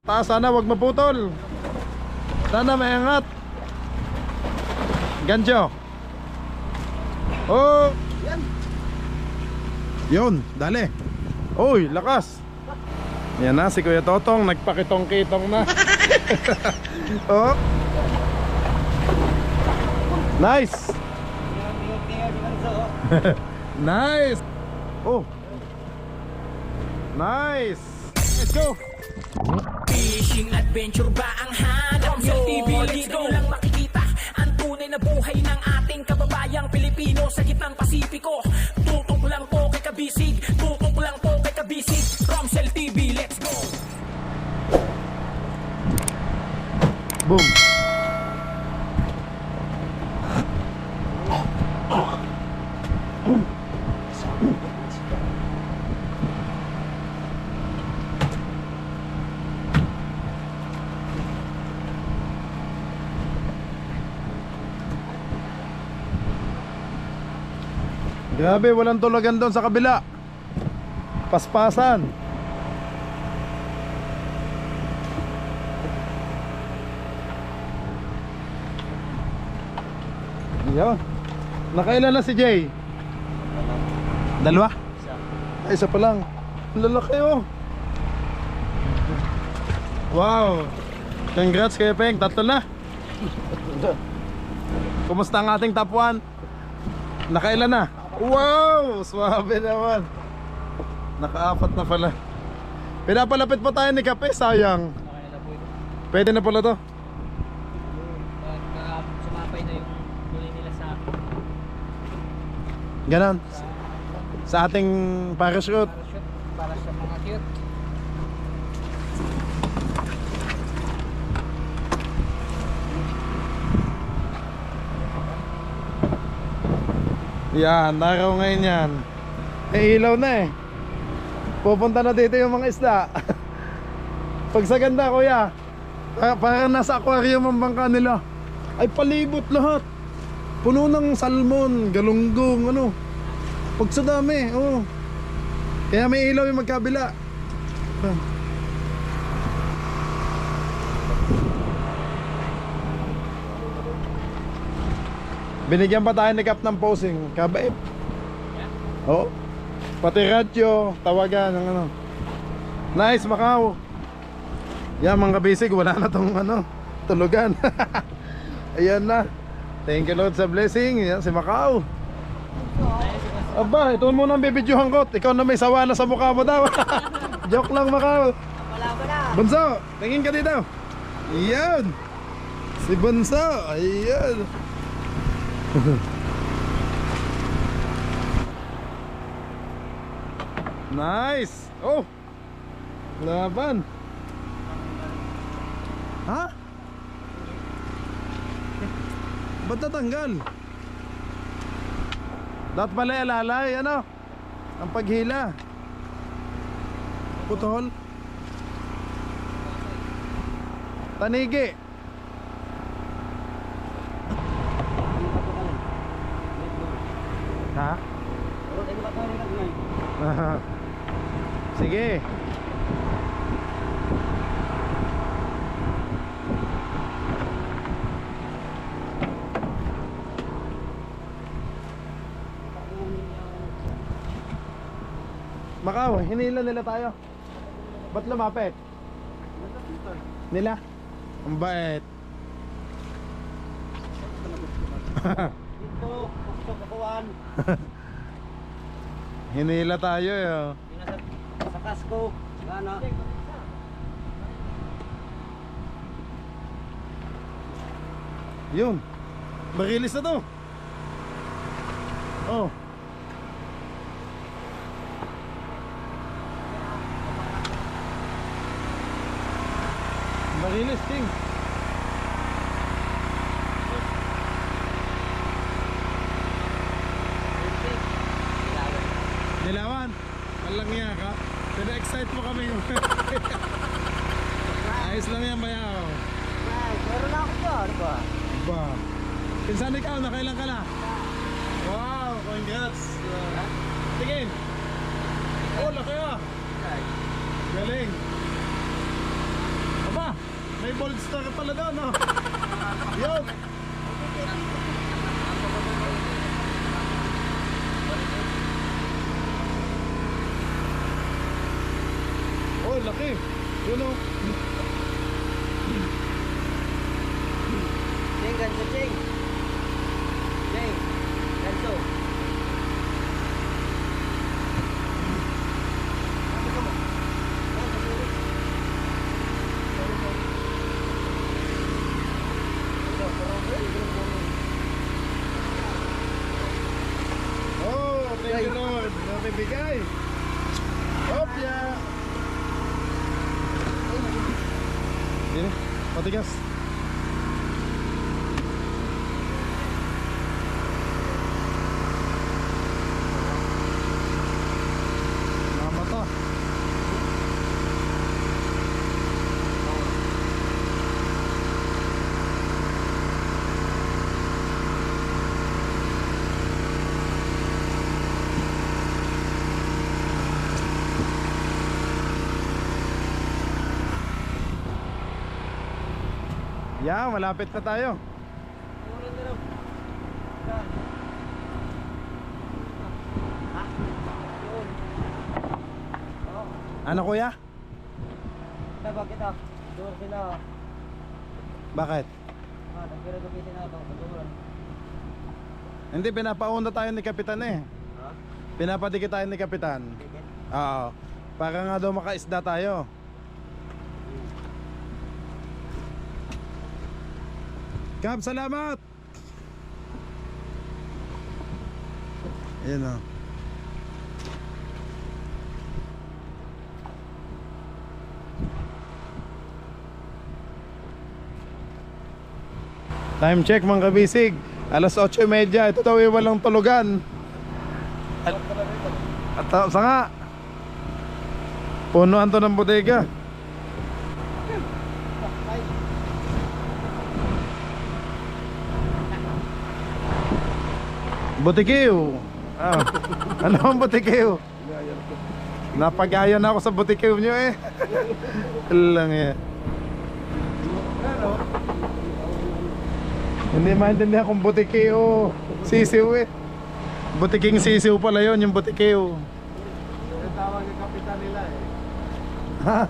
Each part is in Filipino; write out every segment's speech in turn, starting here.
Taas, sana wag maputol. Sana may angat. Gancho. Oh. Yun, dali. Uy, lakas. Yan na, si Kuya Totong nagpakitong-kitong na. Oh. Nice. Nice. Oh. Nice. Let's go. Fishing adventure ba ang hanap nyo? TV dito lang makikita ang tunay na buhay ng ating kababayang Pilipino sa gitnang Pasipiko. Tutok lang po kay Kabisig, tutok lang po kay Kabisig. Romsel TV, let's go! Boom. Grabe, walang tulagan doon sa kabila. Paspasan. Yan. Nakailan na si Jay? Dalawa? Ay, isa pa lang. Lalaki oh. Wow. Congrats kay Peng, tatlo na. Kumusta ang ating top 1? Nakailan na? Wow, swabe naman. Naka-apat na pala. Pinapalapit pa tayo ni Kape, sayang. Pwede na pala to. Sumapay na yung kulay nila sa Ganon. Sa ating parachute. parachute para sa mga cute. Yan, naraw ngayon yan. Eh, ilaw na eh. Pupunta na dito yung mga isda. Pag sa ganda, kuya, parang nasa aquarium ang bangka nila. Ay, palibot lahat. Puno ng salmon, galunggong, ano. Pag sa dami, oh. Kaya may ilaw yung magkabila. Binigyan pa tayo ni Kap ng posing. Kabait. Oo. Pati radyo, tawagan ng ano. Nice, Macau. Yan mga kabisig, wala na tong ano, tulugan. Ayan na. Thank you Lord sa blessing. Yan si Macau. Aba, ito muna ang bibidyohan ko. Ikaw na may sawa na sa mukha mo daw. Joke lang, Macau. Bunso, tingin ka dito. Ayan. Si Bunso. Ayan. Nice. Oh. Laban. Ha? Ba't natanggal? Dapat pala alalay, ano? Ang paghila. Putol. Tanigi. Ha? Sige. Macau, hinila nila tayo. Ba't lumapit? Nila? Ang bait. Dito, kusok kakuan. Hinila tayo eh. Oh. Sa kasko. Gana. Yun. Marilis na to. Oh. Marilis, King. Nilawan. Walang niya ka. Pina-excite mo kami. Ayos lang yan, bayaw. Meron na ako dyan ba? Ba. Pinsan ikaw, nakailan ka na? Wow, congrats. Tingin. Oh, laki ah. Galing. May bold star pala doon, no? Yun! Oh, laki! Yun, oh! Ching, ganso, Ching. Ching, ganso. Oh, thank you Lord! Nabibigay! Opya! Yun, matigas. Mamata. Yeah, malapit na tayo. Ano kuya? Dapat kita. Dur sila. Bakit? Nagkira gumitin na ito. Kaduran. Hindi, pinapauna tayo ni Kapitan eh. Ha? Pinapadikit tayo ni Kapitan. Tikit. Oo. Para nga daw makaisda tayo. Kap, salamat! Ayan o. Time check mga kabisig. Alas 8:30. Ito daw yung walang tulugan. At sa nga punuan to ng bodega. Butikiw. Ah, ano ang butikiw? Napagayan na ako sa butikiw nyo eh. Lang eh. Hindi maintindihan kung butikiw sisiw eh. Butiking sisiw pala yon, yung butikiw. Tawag yung kapitan nila eh. Ha?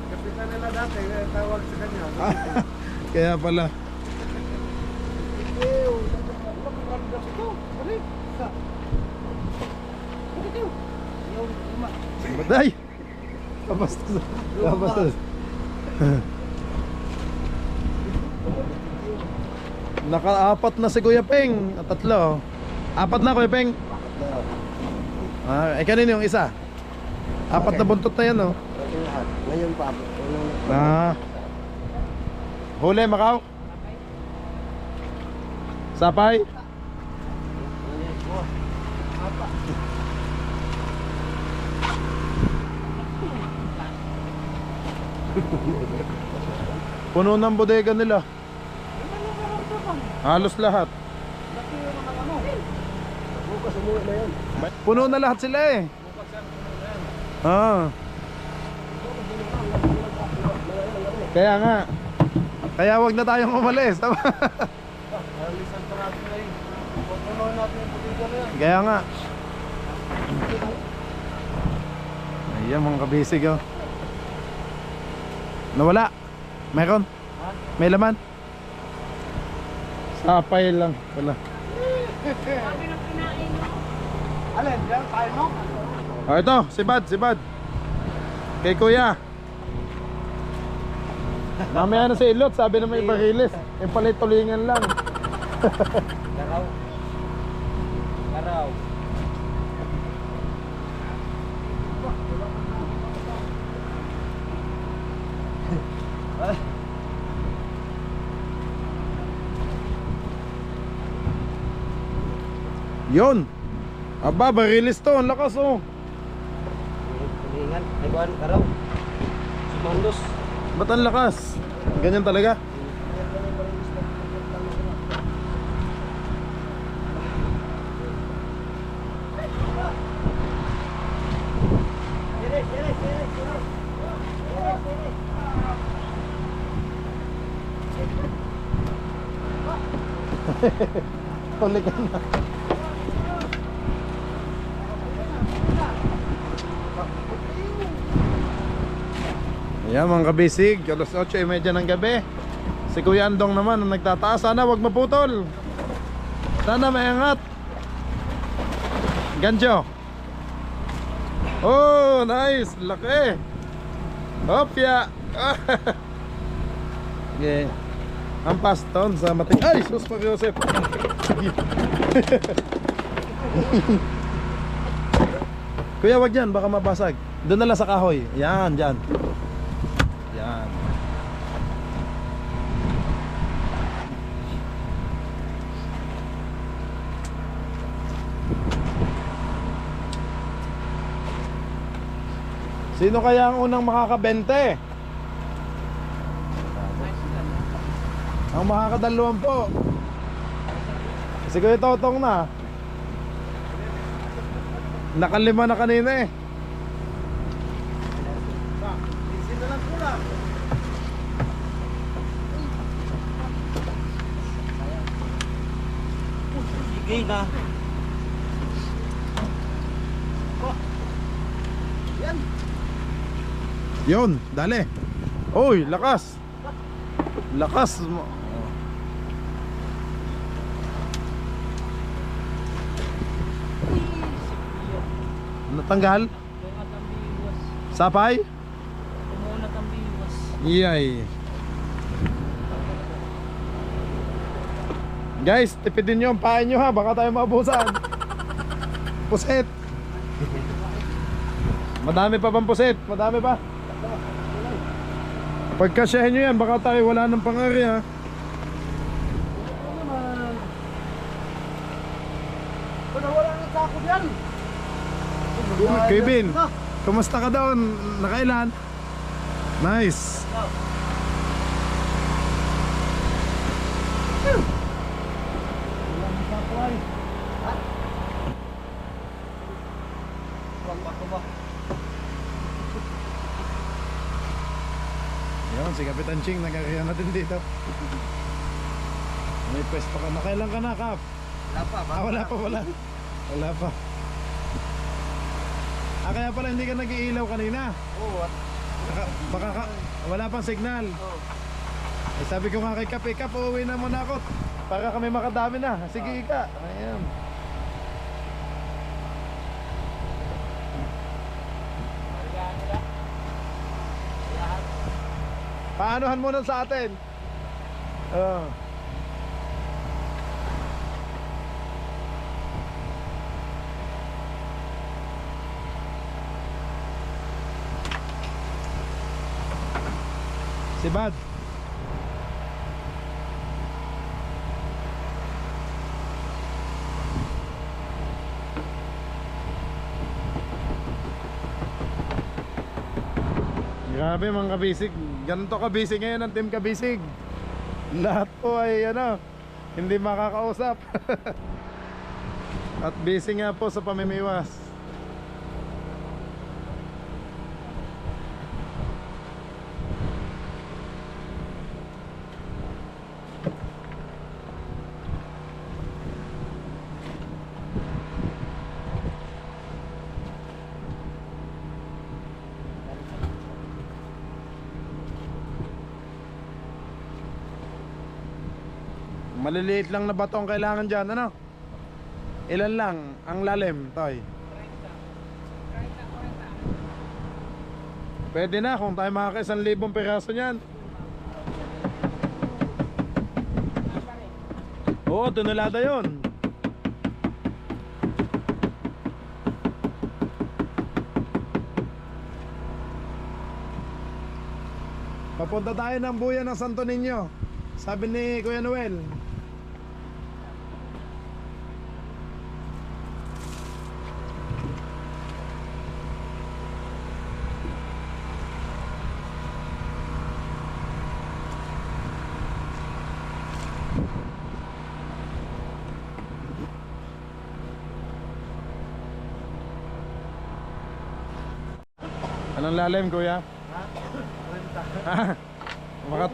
Kapitan nila dati, tawag sa kanya. Kaya pala. Baday! Kabastos. Kabastos. Naka-apat na si Kuya Peng. At tatlo. Apat na Kuya Peng. Eh kanino yung isa? Apat na buntot na yan oh. Ngayon pa. Ah. Huli Macau. Sapay. Puno ng bodega nila. Halos lahat. Bukas umuwi na yun. Puno na lahat sila eh. Kaya nga. Kaya wag na tayong umalis. Alisan pa natin na yun. Pupunuhin natin yung bodega na yan. Kaya nga. Ayan mga kabisig oh. Nawala. Meron? May laman? Sapay lang pala. Alin, yan, tayo mo? Oh, ito, si Bad. Kay Kuya. Mamaya na sa ilot, sabi na may bariles. Yung pala tulingan lang. Garaw. Garaw. Yun. Aba, bariles to. Ang lakas oh. Tulingan. Ay, buwan, garaw. Sumandos. Ba't ang lakas? Ganyan talaga. Huli ka na. Ayan mga kabisig, alas 8:30 ng gabi. Si Kuya Andong naman ang nagtataas. Sana wag maputol. Sana may angat. Gancho. Oh, nice. Laki. Hopya. Okay. Ang paston sa mating. Ay, sus Pag Joseph. Kuya, wag yan, baka mabasag. Doon na lang sa kahoy. Yan, dyan. Yan. Sino kaya ang unang makakabente? Ang makakadaluan po. Si Kuya Totong na. Nakalima na kanina eh. Sino lang kulang? Sige na. Yan. Yun, dali. Uy, lakas. Lakas mo. Natanggal? Sapay? Iyay. Guys, tipidin nyo ang pain nyo ha. Baka tayo maabusan. Puset. Madami pa bang puset? Madami pa? Pagkasyahin nyo yan, baka tayo wala ng pangari ha. Wala ng sako yan. Kevin, kumusta ka doon? Nakailan? Nice. Yan, si Kapitan Ching nagkakaya na din dito. May pwesto ka. Nakailan ka na, Kap? Wala pa. Wala pa wala. Wala pa. Kaya pala hindi ka nag-iilaw kanina. Oo. Wala pang signal. Oo. Eh, sabi ko nga kay Kap, Kap, uuwi na muna ako para kami makadami na. Sige Ika. Ayan. Paanohan muna sa atin. Si Bad. Grabe mga kabisig. Ganito kabisig ngayon ang team kabisig. Lahat po ay hindi makakausap. At busy nga po sa pamimiwas. Maliliit lang na bato ang kailangan dyan, ano? Ilan lang ang lalim, Toy? 30. Pwede na kung tayo makaka-1,000 piraso niyan. Oo, tonelada yun. Papunta tayo ng buyan ng Santo Niño. Sabi ni Kuya Noel. Anong lalim, Kuya? Ha? 30. Mga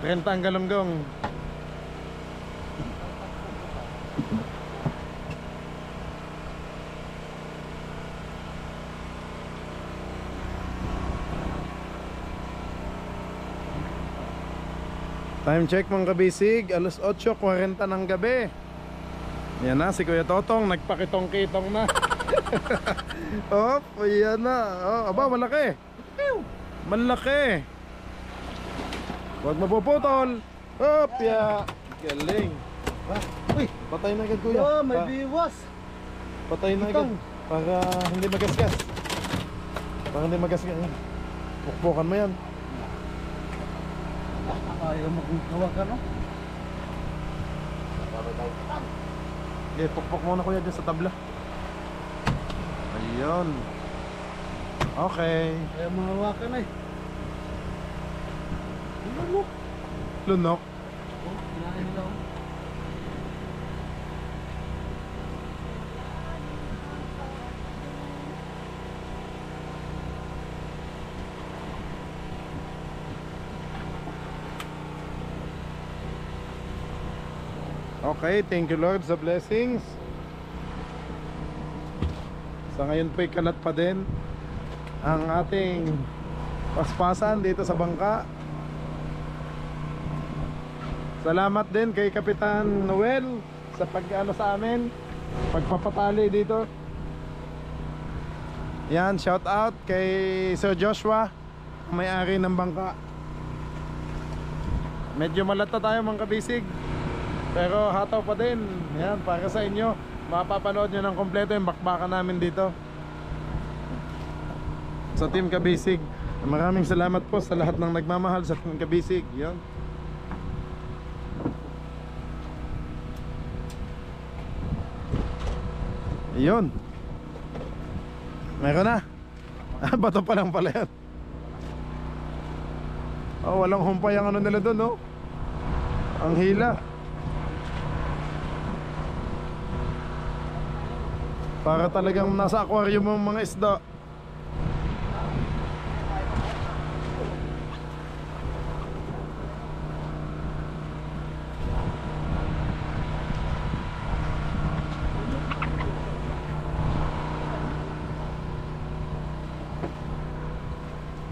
30 ang galunggong. Time check mga kabisig, alas 8:40 ng gabi. Yan na, si Kuya Totong, nagpakitong-kitong na. Oh, yan na. Oh, aba, malaki. Malaki. Huwag mapuputol. Hop, ya. Galing. Uy! Patay na agad, Kuya. Oh, may biwas! Patay na agad. Para hindi magasgas. Para hindi magasgas. Pukpukan mo yan. Ayaw magagawa ka, no? Okay, pukpok muna Kuya dyan sa tabla. Ayun. Okay. Ayaw mahawakan eh. Lunok. Oh, kinain nila oh. Okay, thank you Lord sa blessings. Sa ngayon po'y kalat pa din ang ating paspasan dito sa bangka. Salamat din kay Kapitan Noel sa pag-ano sa amin, pagpapatali dito. Yan, shout out kay Sir Joshua, may-ari ng bangka. Medyo malata tayo mga kabisig, pero hataw pa din. Yan, para sa inyo. Mapapanood nyo ng kompleto yung bakbakan namin dito. Sa Team Kabisig, maraming salamat po sa lahat ng nagmamahal sa Team Kabisig. Yan. Yun. Meron na. Bato pa lang pala yan. Oh, walang humpay ang ano nila doon, no? Ang hila. Para talagang nasa aquarium ang mga isda.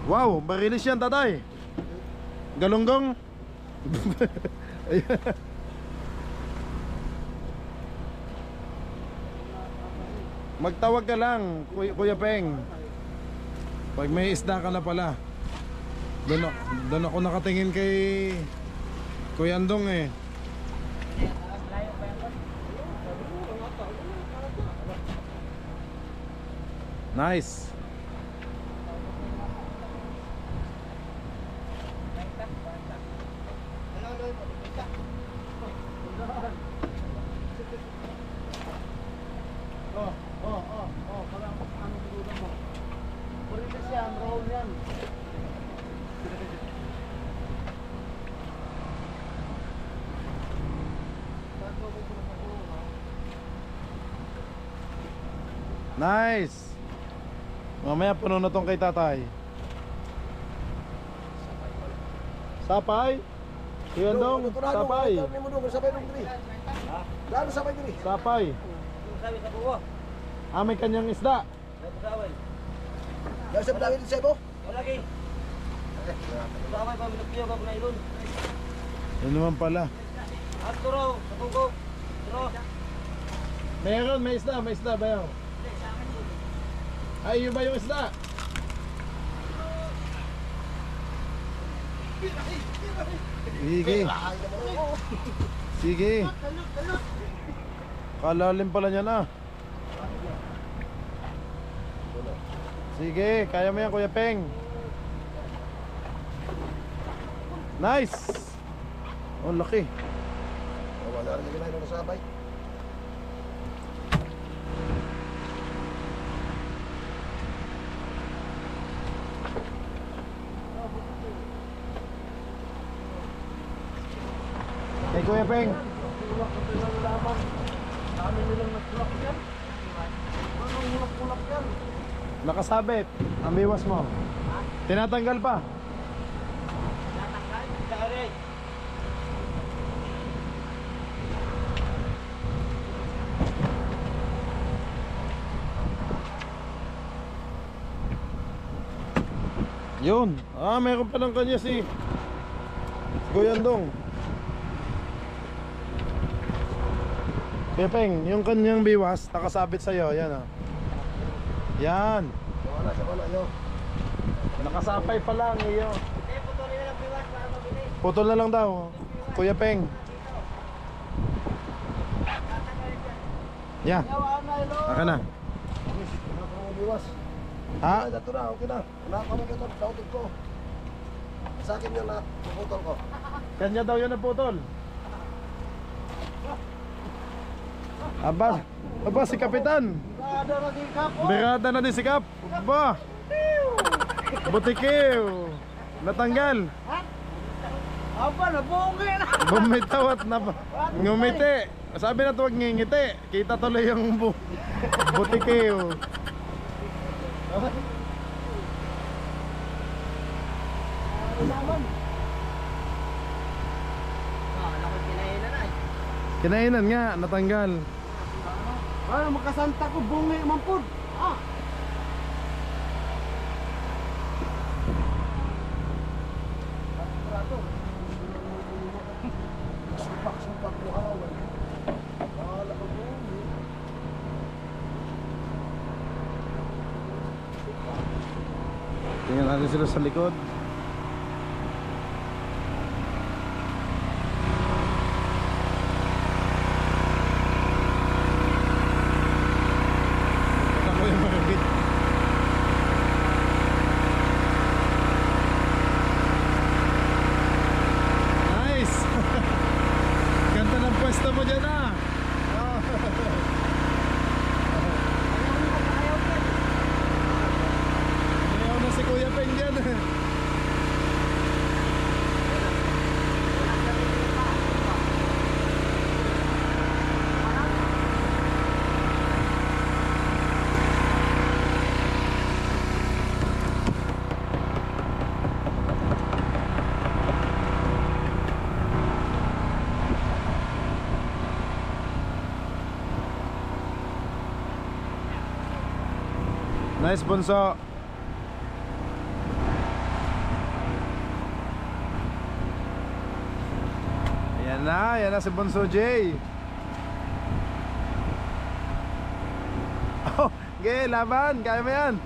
Wow, barilis yan tatay. Galunggong. Magtawag ka lang, Kuya Peng. Pag may isda ka na pala. Doon ako nakatingin kay Kuya Andong eh. Nice. Parang ano siguro mo. Puritas yan, roll yan. Nice. Mamaya puno na tong kay tatay. Sapay? Kuya Andong, sapay. Sapay. Sabi sa buwa. May kanyang isda. Dahil sa pagdawin din sa ibo? Wala lagi. Samay pa minagpiyo ka na ilon. Yun naman pala. At turo, sa tungkog. Turo. Meron, may isda bayaw. Ay, yun ba yung isda? Sige. Sige. Kalalim pala niya na. Sige, kaya mo yan Kuya Peng. Nice. Oh, laki. Wala rin naging na sabay. Kay Kuya Peng. Dami nilang nag-block yan. Anong mulak-mulak yan? Nakasabit. Ang biwas mo. Tinatanggal pa. Dari. Yun. Meron pa ng kanya si Kuya Andong. Kuya Peng, yung kanyang biwas, nakasabit sa'yo, yan oh. Yan. Wala yun. Nakasapay pa lang, iyo. Eh, putulin na lang biwas para mabilis. Putol na lang daw, Kuya Peng. Yan, Yawa na ilo. aka na. Wala ka mong biwas. Ha? Ay, dato na, okay na. Wala ka mong ito, dautid ko. Sa akin yun na, puputol ko. Kanya daw yun naputol. Aba, si Kapitan. Ada lagi kapo. Berada na din si Kap. Aba. Butikiw. Natanggal. Aba, nabungi na. Bumitawat na ba? Ngumiti. Sabi na tuwag ngingiti. Kita tuloy yung butikiw. Alam ko kinainan na eh. Kinainan nga, natanggal. Ay, makasanta ko, bungi mampud. Ah. Supak ko hawan. Wala ko bungi. Tingnan natin sila sa likod. Ako yung marabit. Nice! Ganda ng pwesto mo dyan ah! Ayaw na si Kuya Peng dyan. Nice, Bunso. Yan na si Bunso J. Oh, sige, laban, kaya mo yan.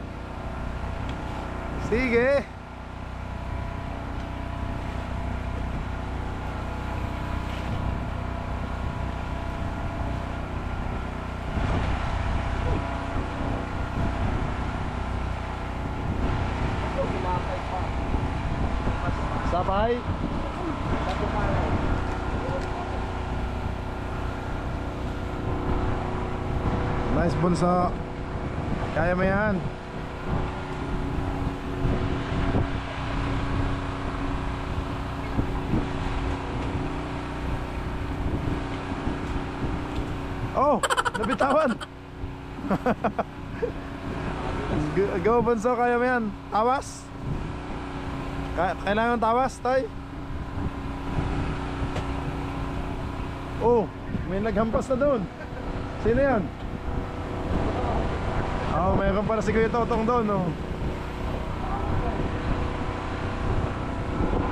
Sige. Sapay. Nice, Bunso. Kaya mo yan. Oh, nabitawan. Go, Bunso, kaya mo yan. Tawas. Kailangan tawas, Tay. Oh, may naghampas na doon. Sino yan? Oh, mayroon pala si Kuya Totong doon, oh.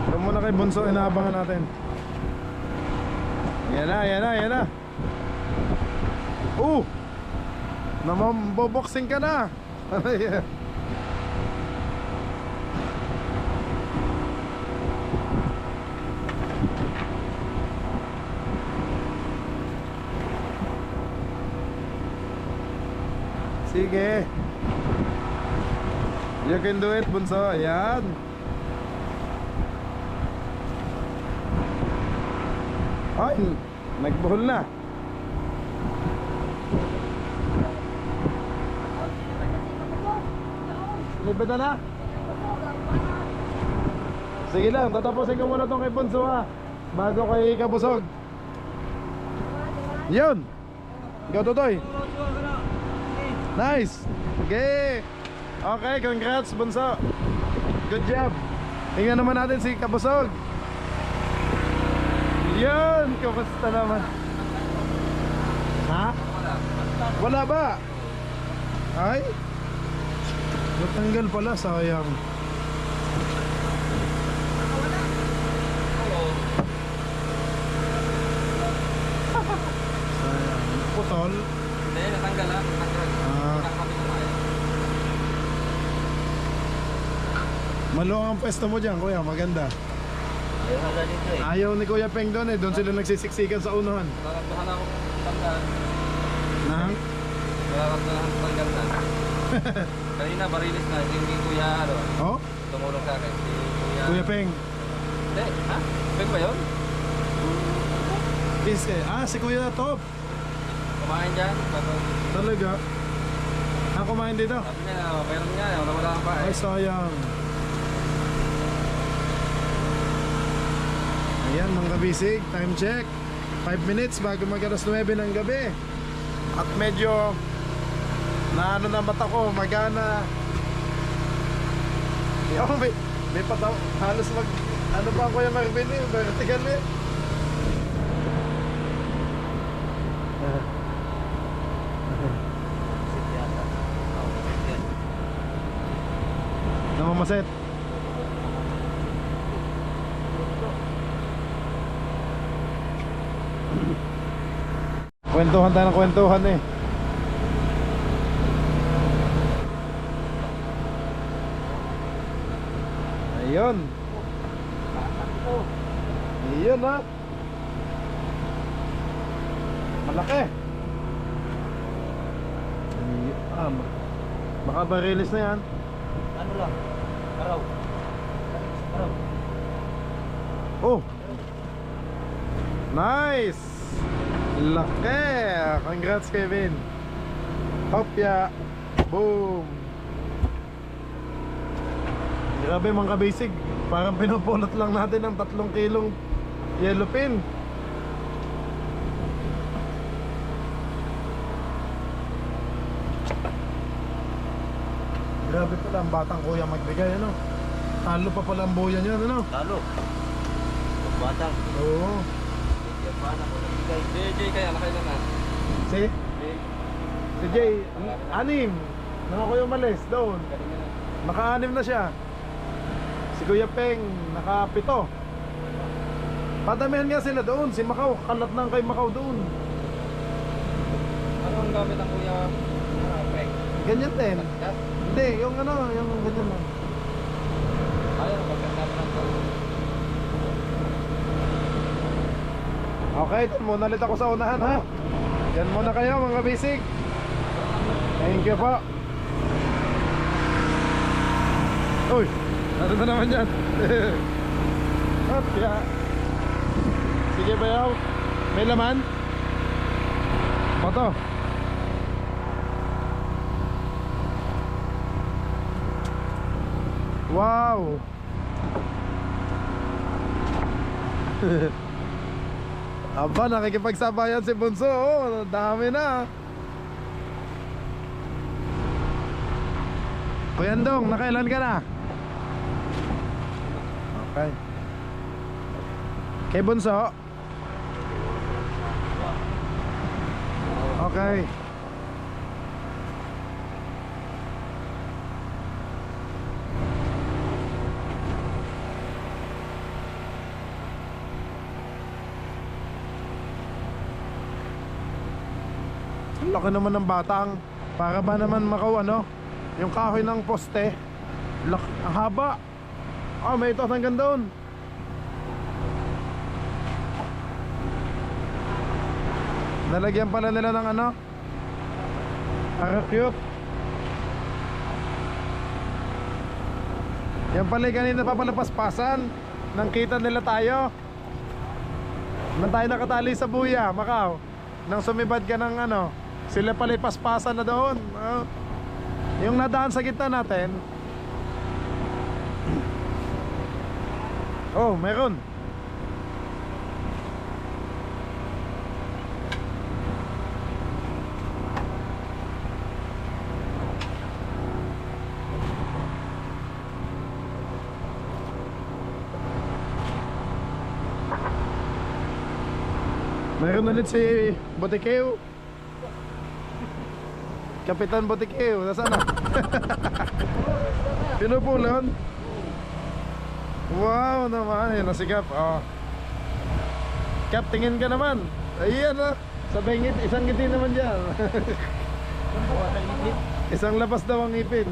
Doon muna kay Bunso, inaabangan natin. Yan na. Oh! Namamboboxing ka na. Ano yan? Sige. You can do it, Bunso. Ayan. Ay, nagbuhol na. Libid na. Sige lang, tatapusin ko muna tong kay Bunso ha, bago kay Kabusog. Yun. Ikaw, Totoy. Nice. Okay. Okay, congrats, Bunso. Good job. Tingnan naman natin si Kabusog. Yun, kamusta naman? Ha? Wala ba? Ay? Natanggal pala, sayang. Sayang. naputol? Hindi, natanggal lang. Natanggal. Ah. Kami kumain. Maluwang ang pwesto mo dyan, kuya, maganda. Ayaw na dito eh. Ayaw ni Kuya Peng doon eh, doon sila nagsisiksikan sa unahan. Nakakatuhan ako tanggal. Nang? Nakakatuhan ako tanggal na. Kanina, barilis na. Hindi kuya, ano, Oh? tumulong sa akin. Si kuya. Kuya Peng. Hindi, ha? Pwede ba yun? Si Kuya Top. Kumain dyan. Bago, Talaga? Kumain dito? sabi niya, meron niya. Wala pa Ay, eh. sayang. Ayan mga kabisig, time check 5 minutes bago mag alas 9 ng gabi. At medyo na ano na mata ko, magana. Yo, may pataw, halos mag ano pa Kuya Marvin eh, vertical eh. Namamaset. Kwentuhan tayo ng kwentuhan eh. Ayun. Ayun ha. Malaki. Baka barilis na yan. Ano lang? Araw. Araw. Oh. Nice. Laki. Congrats Kevin. Hopya. Boom. Grabe mga kabisig. Parang pinupulot lang natin ng 3 kilong yellowfin. Grabe pala ang batang kuya magbigay, ano? Talo pa pala ang buya niya, ano? Talo. Pagbatang. Oo. Yan ba na ko nabigay? JJ kaya nakailan na? Si? Si Jay, 6. Naka kuya umalis doon. Kanina na. Naka-6 na siya. Si Kuya Peng, naka-7. Padamihan nga sila doon. Si Macau, kalat na kay Macau doon. Ano ang gamit ng kuya? Peg. Ganyan din. Gas? Hindi, yung ano, yung ganyan lang. Ayaw, magkanda pa ng tao. Okay, dun muna ulit ako sa unahan ha. Yan muna kayo mga basic. Thank you po. Uy, ano na naman yan? Hopya. Sige bayaw. May laman? Moto. Wow. Aba, nakikipagsabayan si Bunso. Oh, dami na. Kuya Andong, nakailan ka na? Okay. Kay Bunso? Okay. Ang laki naman ng batang. Para ba naman Macau ano? Yung kahoy ng poste. Ang haba. May ito hanggang doon. Nalagyan pala nila ng ano? Parachute. Yan pala kanina pa pala paspasan. Nang kita nila tayo. Nang tayo nakatali sa buya, Macau. Nang sumibad ka ng ano, sila pala paspasan na doon. Yung nadaan sa gitna natin. Oh, meron. Meron ulit si Botikeo. Kapitan Botikeo, nasaan na? Pinupulon. Wow naman, yun nasigap. Oh. Kap, tingin ka naman. Ayan na. Sabay ngiti, isang ngiti naman dyan. Isang labas daw ang ngipin.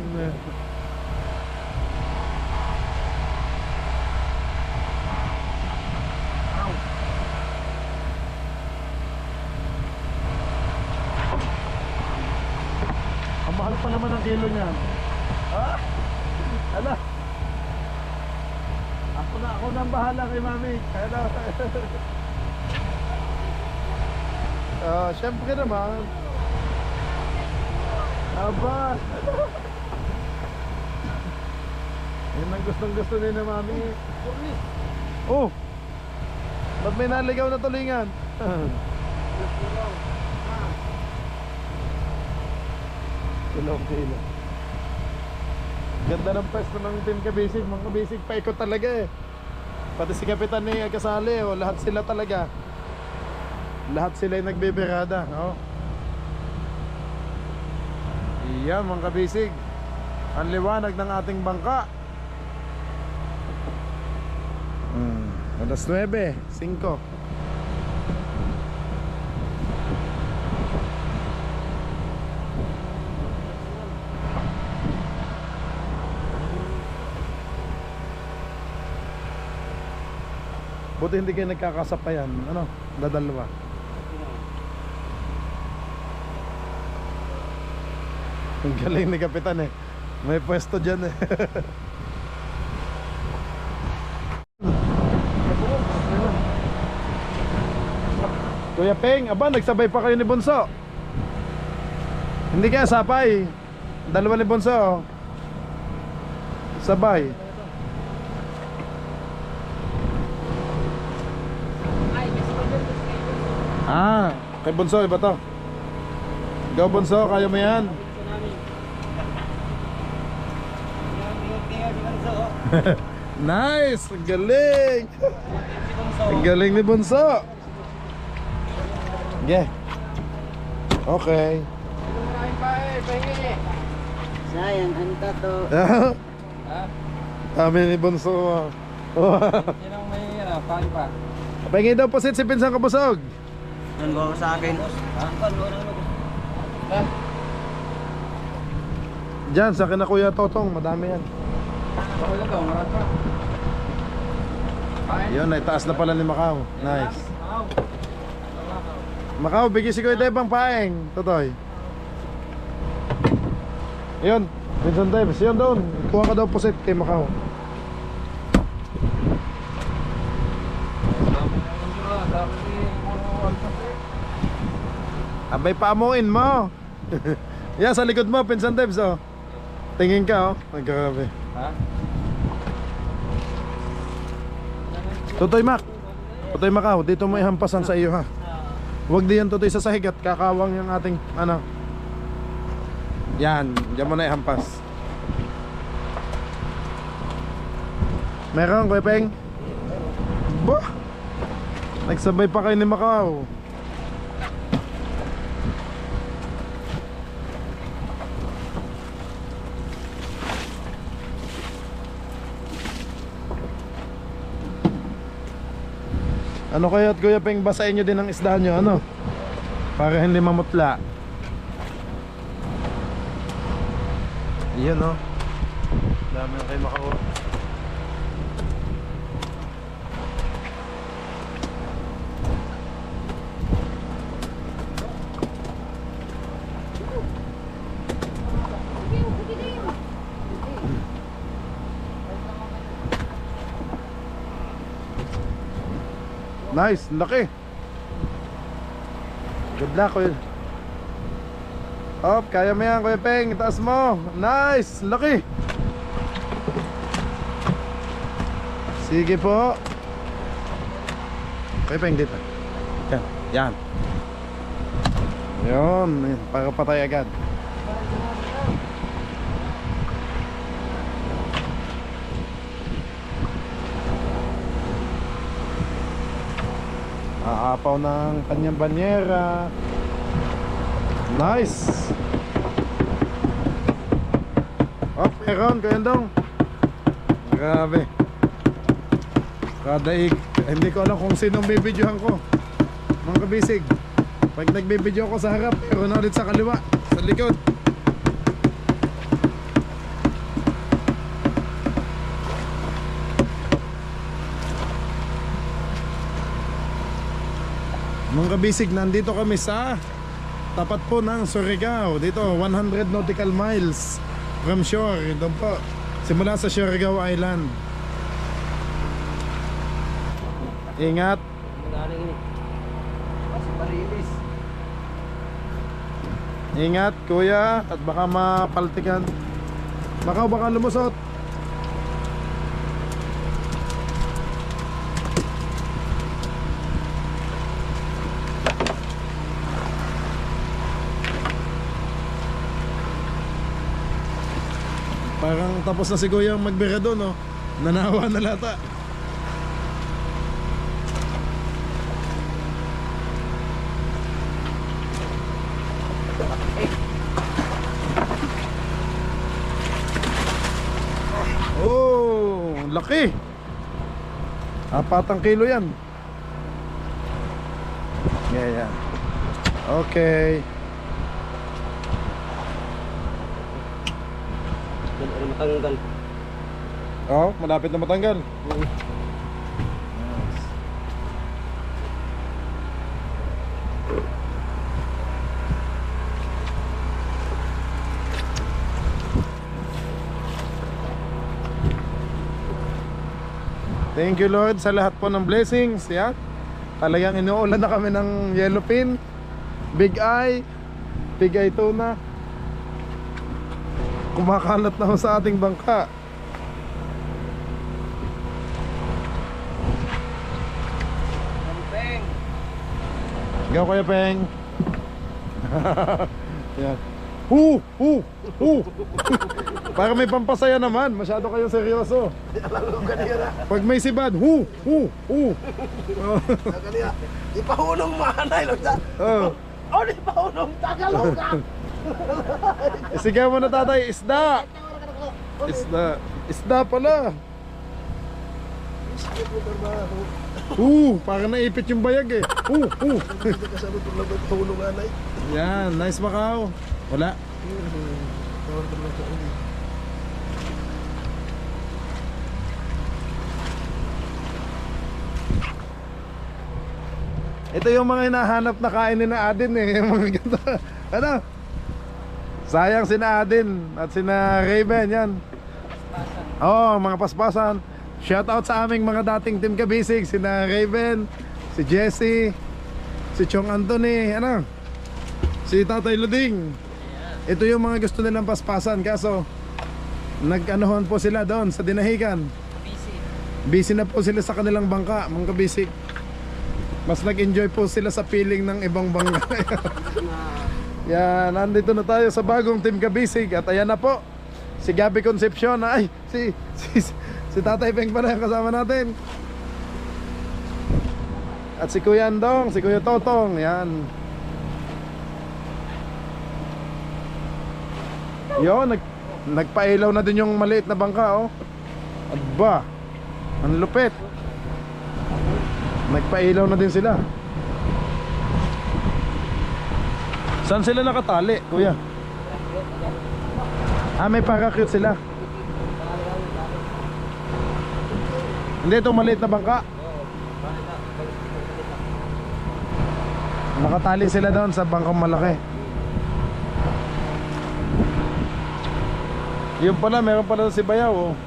Ang mahal pa naman ang kilo niyan. Ha? Ala. Ako na ang bahala kay mami. Ano? Siyempre naman. Aba. Yan ang gustong-gusto ni na mami. Oh. Ba't may naligaw na tulingan? Kilo. Ganda ng pwesto ng Team Kabisig. Mga Kabisig paikot talaga eh. Pati si Kapitan ni kasali, oh, lahat sila talaga. Lahat sila yung nagbibirada, oh. Iyan mga Kabisig, ang liwanag ng ating bangka. Alas 9:05. Buti hindi kayo nagkakasapayan. Ano? Dadalawa. Ang galing ni Kapitan eh. May pwesto dyan eh. Kuya Peng, aba nagsabay pa kayo ni Bunso. Hindi kaya sapay. Dalawa ni Bunso, oh. Sabay. Kay Bunso, iba to. Ikaw Bunso, kaya mo yan. Nice! Ang galing! Ang galing ni Bunso. Yeah. Okay. Sayang, anta to. Kami ni Bunso. Yan ang may paano pa? Pahingi daw po si Pinsang Kabusog. Nanggawa ko sa akin. Diyan sa kina Kuya Totong, madami yan. Ako lang to, marami pa. Yun, naitaas na pala ni Macau. Nice. Macau, bigyan si Kuya Debang paeng. Totoy. Yun, Vincent Davis. Yun doon. Kuha ka daw pusit kay Macau. Abay, paamuin mo. Yan, sa likod mo, Vincent Davis, oh. Tingin ka, oh. Nagkakabi. Ha? Totoy Mac. Totoy Macau, dito mo ihampasan sa iyo, ha. Huwag diyan Totoy sa sahig at kakawang yung ating ano. Yan, diyan mo na ihampas. Meron, Kuya Peng? Bah! Nagsabay pa kayo ni Macau. Ano kayo at Kuya Peng, basahin nyo din ang isda nyo, ano? Para hindi mamutla. Iyan, no? Dami na kayo makakuha. Nice, laki. Good luck, Kuya. Hop, kaya mo yan, Kuya Peng. Itaas mo. Nice, laki. Sige po. Kuya Peng, dito. Yan, yan. Yun, para patay agad. Aapaw ng kanyang banyera. Nice. Oh, meron, Kayandong. Grabe. Kadaig. Hindi ko alam kung sinong bibidyohan ko. Mga kabisig. Pag nagbibideo ko sa harap, meron na ulit sa kaliwa, sa likod. Mga kabisig, nandito kami sa tapat po ng Surigao. Dito, 100 nautical miles from shore. Doon po, simula sa Surigao Island. Ingat. Ingat kuya, at baka mapaltikan. Baka lumusot. Parang tapos na si kuya magbira doon, no? Nanawa na lata. Oh, laki. 4 kilo yan. Yeah. Okay. Matanggal. Oh, malapit na matanggal. Thank you Lord sa lahat po ng blessings. Yeah. Talagang inuulan na kami ng yellowfin, big eye tuna. Kumakalat na ho sa ating bangka. Peng. Ikaw Kuya Peng. Yan. Para may pampasaya naman. Masyado kayong seryoso. Pag may sibad, Kanina, ipahunong manay lang sa. Oh. Oh, ipahunong Tagalog ka. Isigaw mo na tatay, isda. Isda pala. Parang naipit yung bayag eh. Kasama itong labat pahunong manay. Yan, nice Macau. Wala. Ito yung mga hinahanap na kain ni na Adin eh. Yung mga ganito. Ano? Sayang sina Adin at sina Raven yan. Oo, mga paspasan. Shout out sa aming mga dating team kabisig. Sina Raven, si Jesse, si Chong Anthony, ano? Si Tatay Luding. Ito yung mga gusto nilang paspasan. Kaso nag-anohon po sila doon sa Dinahican. Busy na po sila sa kanilang bangka, mga kabisig. Mas nag-enjoy po sila sa feeling ng ibang bangka. Yan, nandito na tayo sa bagong team kabisig. At ayan na po, si Gabby Concepcion. Ay, si Tatay Peng pala yung kasama natin. At si Kuya Andong, si Kuya Totong. Yan. Yo, nagpailaw na din yung maliit na bangka, oh. Aba, ang lupit. Nagpailaw na din sila. Saan sila nakatali, kuya? May parachute sila. Hindi, itong maliit na bangka. Nakatali sila doon sa bangkang malaki. Yun pala, meron pala si Bayaw, oh.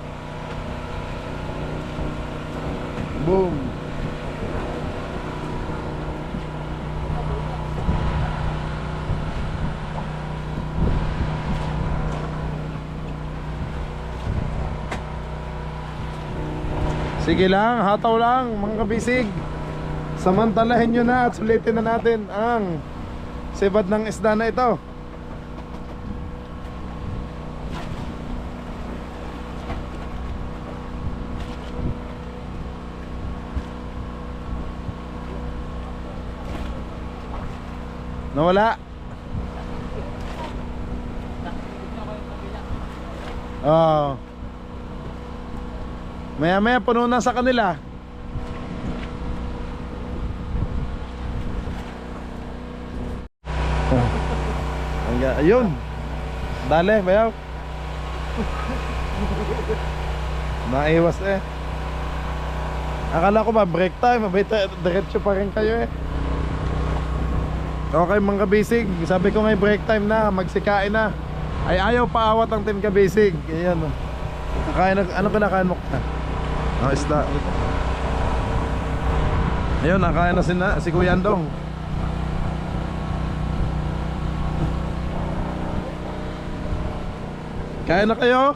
Boom. Sige lang, hataw lang mga kabisig. Samantalahin nyo na at sulitin na natin ang sibad ng isda na ito. Nawala. Oh. Maya puno na sa kanila. Ayun. Dale, bayaw. Naiwas eh. Akala ko ba break time, diretso pa rin kayo eh. Okay mga kabisig, sabi ko ngay break time na, magsikain na. Ay ayaw paawat ang team kabisig. Ayan oh. Nakain, ano kinakain mo? Oh, isda. Ayun, nakain na si Kuya Andong. Kain na kayo?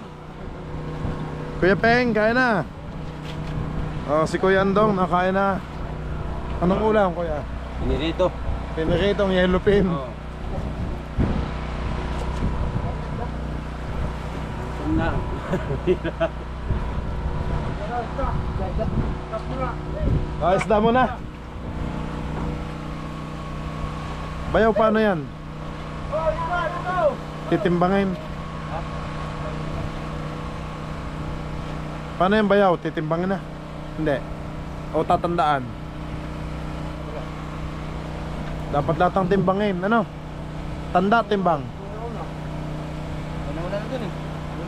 Kuya Peng, kain na. Oh, si Kuya Andong nakain na. Anong ulam, Kuya? Pinirito. Piniritong yellow pin. Oo. Na. Oh, isda mo na. Bayaw, paano yan? Titimbangin. Paano yung bayaw? Titimbangin na? Hindi. O tatandaan? Dapat lahat ang timbangin. Ano? Tanda, timbang. Wala na dun eh.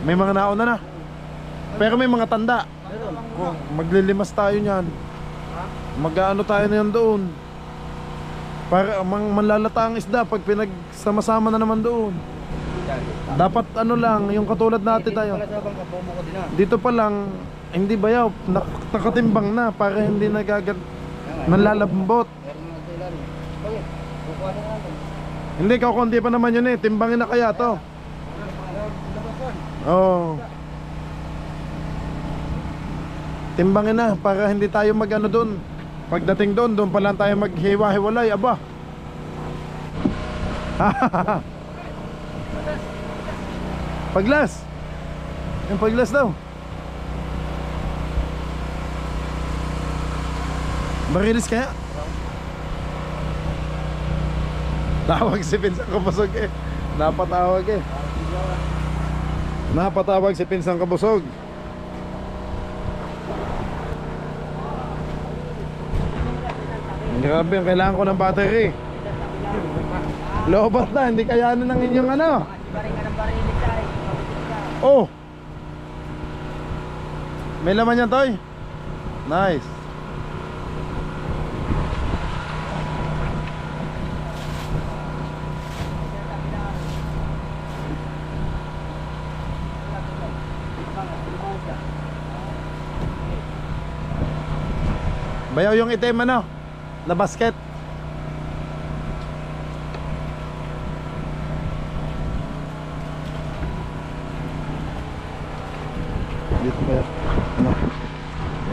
May mga nauna na. Pero may mga tanda. Oh, maglilimas tayo niyan. Mag-ano tayo na yan doon. Para manlalata ang isda pag pinagsama-sama na naman doon. Dapat ano lang, yung katulad natin tayo. Dito pa lang, hindi bayaw, nakatimbang na para hindi nalalambot. Hindi, kakunti pa naman yun eh. Timbangin na kaya to. Oo. Timbangin na para hindi tayo mag-ano doon. Pagdating doon pa lang tayo maghiwa-hiwalay. Aba. Paglas. Yung paglas daw. Barilis kaya? Tawag si Pinsang Kabusog eh. Napatawag eh. Napatawag si Pinsang Kabusog. Grabe, kailangan ko ng battery. Lobat na, hindi kayanan ng inyong ano. Oh. May laman yan, Toy. Nice. Bayaw yung itim ano na basket. Dito ba yan? Ano?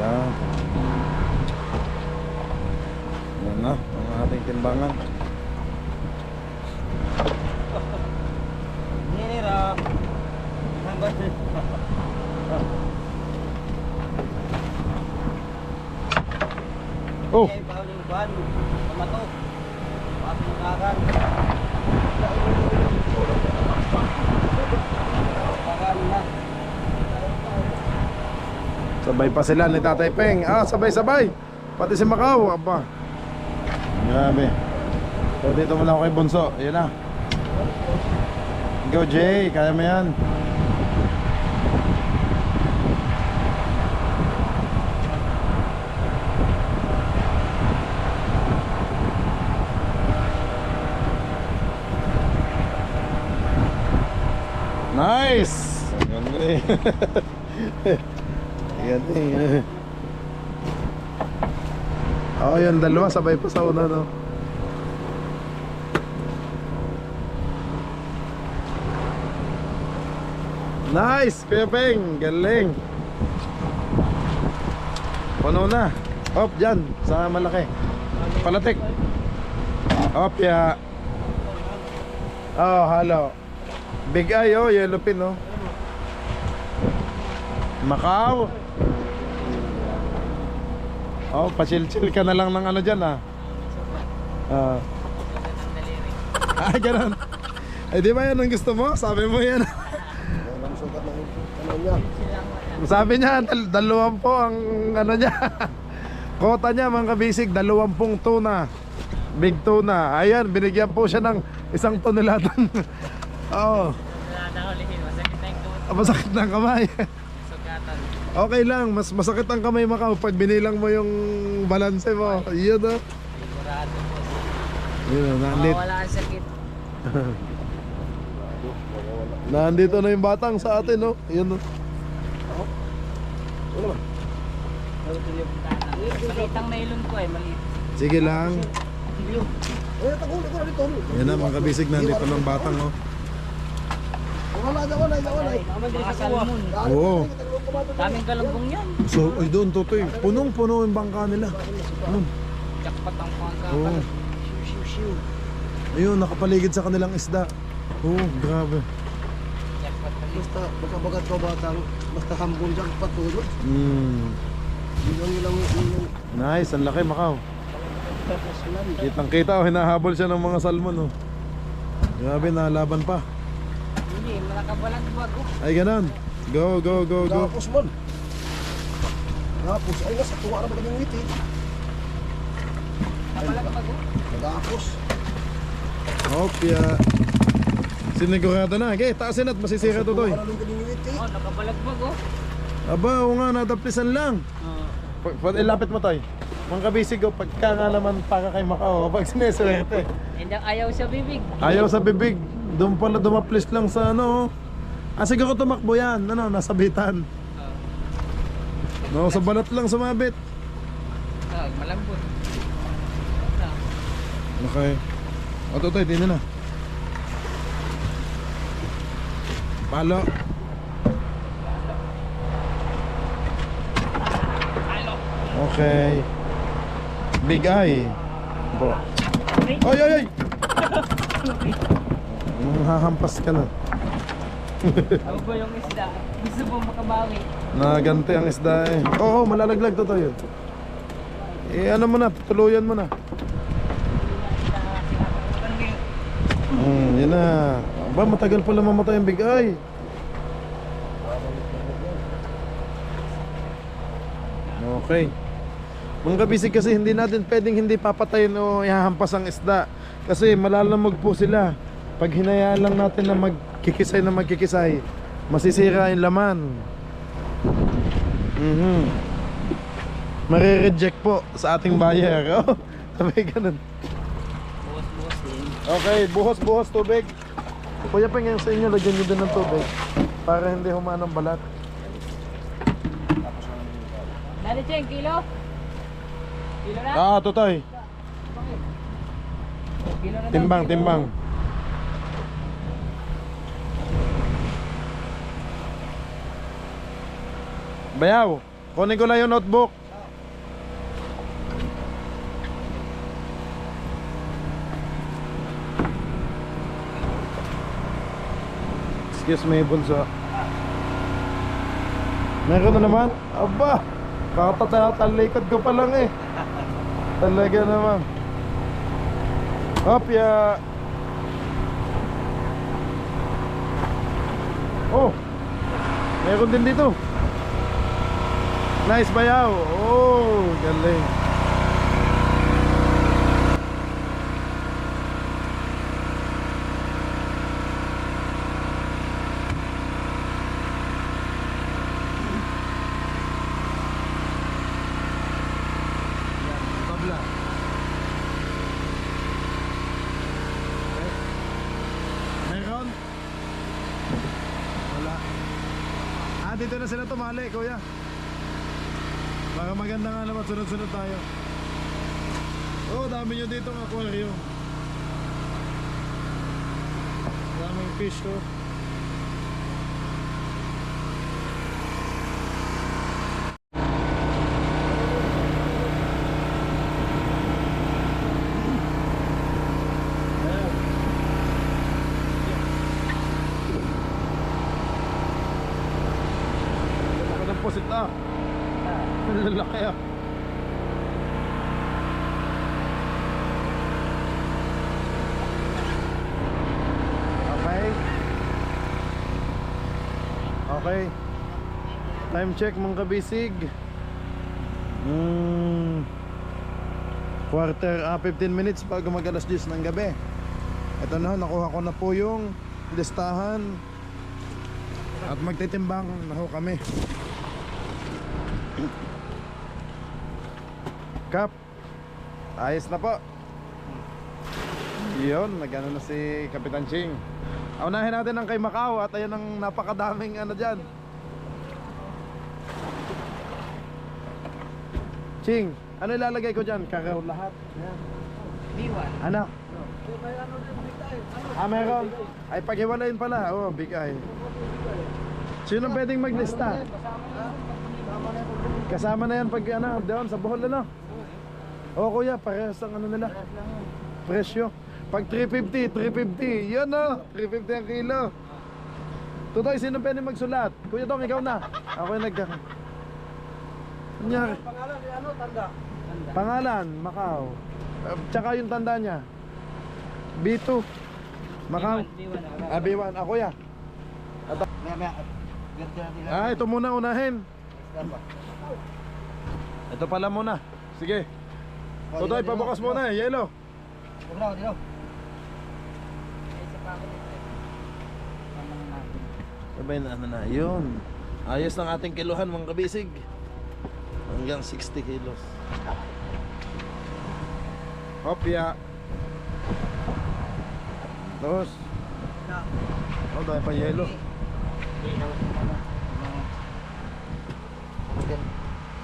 Yan. Yan na ang ating timbangan. Nira. Oh. Sabay pa sila ni Tatay Peng. Ah, sabay-sabay. Pati si Macau, aba. Grabe. So dito muna ako kay Bunso. Ayan na. Go Jay, kaya mo yan. Nice! Ganda eh. Ganda eh. Oh, yung dalawa sabay pa sa una, no? Nice! Kuya Peng! Galing! Puno na. Hop, dyan. Sa malaki. Palatik. Hop, ya. Oh, halo. Big eye, oh, yellow pin, oh. Macau. Oh, pachill-chill ka na lang ng ano dyan, ah. Ay, ganun. Ay, di ba yan ang gusto mo? Sabi mo yan. Sabi niya, 20 ang ano niya. Kota niya, mga kabisig, 20 tuna. Big tuna. Ayan, binigyan po siya ng 1 toneladang. Oo. Masakit na yung tuot. Masakit ng kamay. Sugatan. Okay lang, mas masakit ang kamay Macau pag binilang mo yung balanse mo. Yun o. Sigurado po. Yun o, Wala ang sakit. nandito na yung batang sa atin o. Yun o. Malitang nailon ko eh, maliit. Sige lang. Yan na mga kabisig, nandito ng batang o. Mga salmon. Oo. Daming galambong yan. So, ay doon Totoy, punong-puno yung bangka nila. Ayun. Jackpot ang pangka. Oo. Ayun, nakapaligid sa kanilang isda. Oo, grabe. Jackpot pa rin. Basta bagat ko batang, basta hambon dyan patulog. Yun lang yung Nice, ang laki Macau. Kitang kita o, hinahabol siya ng mga salmon o. Grabe, nalaban pa. Hindi, malakabalang bago. Ay ganon. Go, go, go, go. gapos man. Gapos, ay nasa tuwa na ba kanyang ngiti? Kabalang bago. Gapos. Hopya. Sinigurado na. Okay, taasin at masisira to toy. Tuwa na lang kanyang ngiti. Oh, nakabalag bago. Aba, o nga, nataplisan lang. Ilapit mo toy. Mga kabisig o, pagka nga naman para kay Macau, pag sineswerte. Hindi, ayaw sa bibig. Ayaw sa bibig. Doon pala dumaplis lang sa ano. Ah, siguro tumakbo yan. Ano, nasa bitan. No, sa balat lang sumabit. Malambot. Okay. O, Totoy, tingnan na. Palo. Okay. Big eye. Po. Oy, oy, oy! Hahampas ka na. Ako ba yung isda? Gusto mo makabawi? Naganti ang isda eh. Oo, malalaglag to yun. Eh, ano mo na, tuluyan mo na. Yan na. Ba, matagal pala mamatay ang big eye. Okay. Mga kabisig, kasi hindi natin pwedeng hindi papatayin o ihahampas ang isda. Kasi malalamog po sila. Pag hinayaan lang natin na magkikisay, masisira yung laman. Mare-reject po sa ating buyer. Oh, sabi ganun. Buhos-buhos din. Okay, buhos-buhos tubig. Kuya pa ngayon sa inyo, lagyan nyo din ng tubig para hindi humaan ang balat. Dali, Cheng, kilo? Kilo na? Ah, Totoy. Kilo na daw, Timbang, kilo. timbang. Bayaw, kunin ko lang yung notebook. Excuse me, bunso. Meron na naman? Aba, kakatalikod ko pa lang eh. Talaga naman. Hopya. Oh, meron din dito. Nice bayaw. Oh, galing. Tabla. Meron? Wala. Ah, dito na sila tumali, kuya. Baka maganda nga naman, sunod-sunod tayo. Oh, dami nyo dito ng aquarium. Daming fish ko. Laki ng pusit ah. Lalaki ah. Okay. Okay. Time check mga kabisig. 15 minutes bago mag alas 10 ng gabi. Ito na, nakuha ko na po yung listahan. At magtitimbang na ho kami. Kap, ayos na po. Yun, nagano na si Kapitan Ching. Unahin natin ang kay Macau. At ayan ang napakadaming ano dyan. Ching, ano ilalagay ko dyan? Kakao lahat. Ayan. Ano? May ano din bigay. Ah, meron? Ay, paghiwalayin pala. Oh, bigay. Sino pwedeng maglista? Kasama na yan pag ano, doon sa Bohol ano? Oo kuya, parehas ang ano nila. Presyo. Pag 350, 350. Yan o, 350 ang kilo. Tutoy, sino pwedeng magsulat? Kuya Dong, ikaw na. Ako yung nagka... Kunyari. Pangalan ni ano, tanda. Pangalan, Macau. Tsaka yung tanda niya. B2. Macau. Ah, B1. Ako ya. May ganda nila. Ah, ito muna unahin. Ito pala muna. Sige. Tutoy, pabukas muna. Yelo. Dito. Sabay na ano na. Yun. Ayos ng ating kiluhan mga kabisig. Hanggang 60 kilos. Hopya. Tapos. Oh, dahil pa yelo.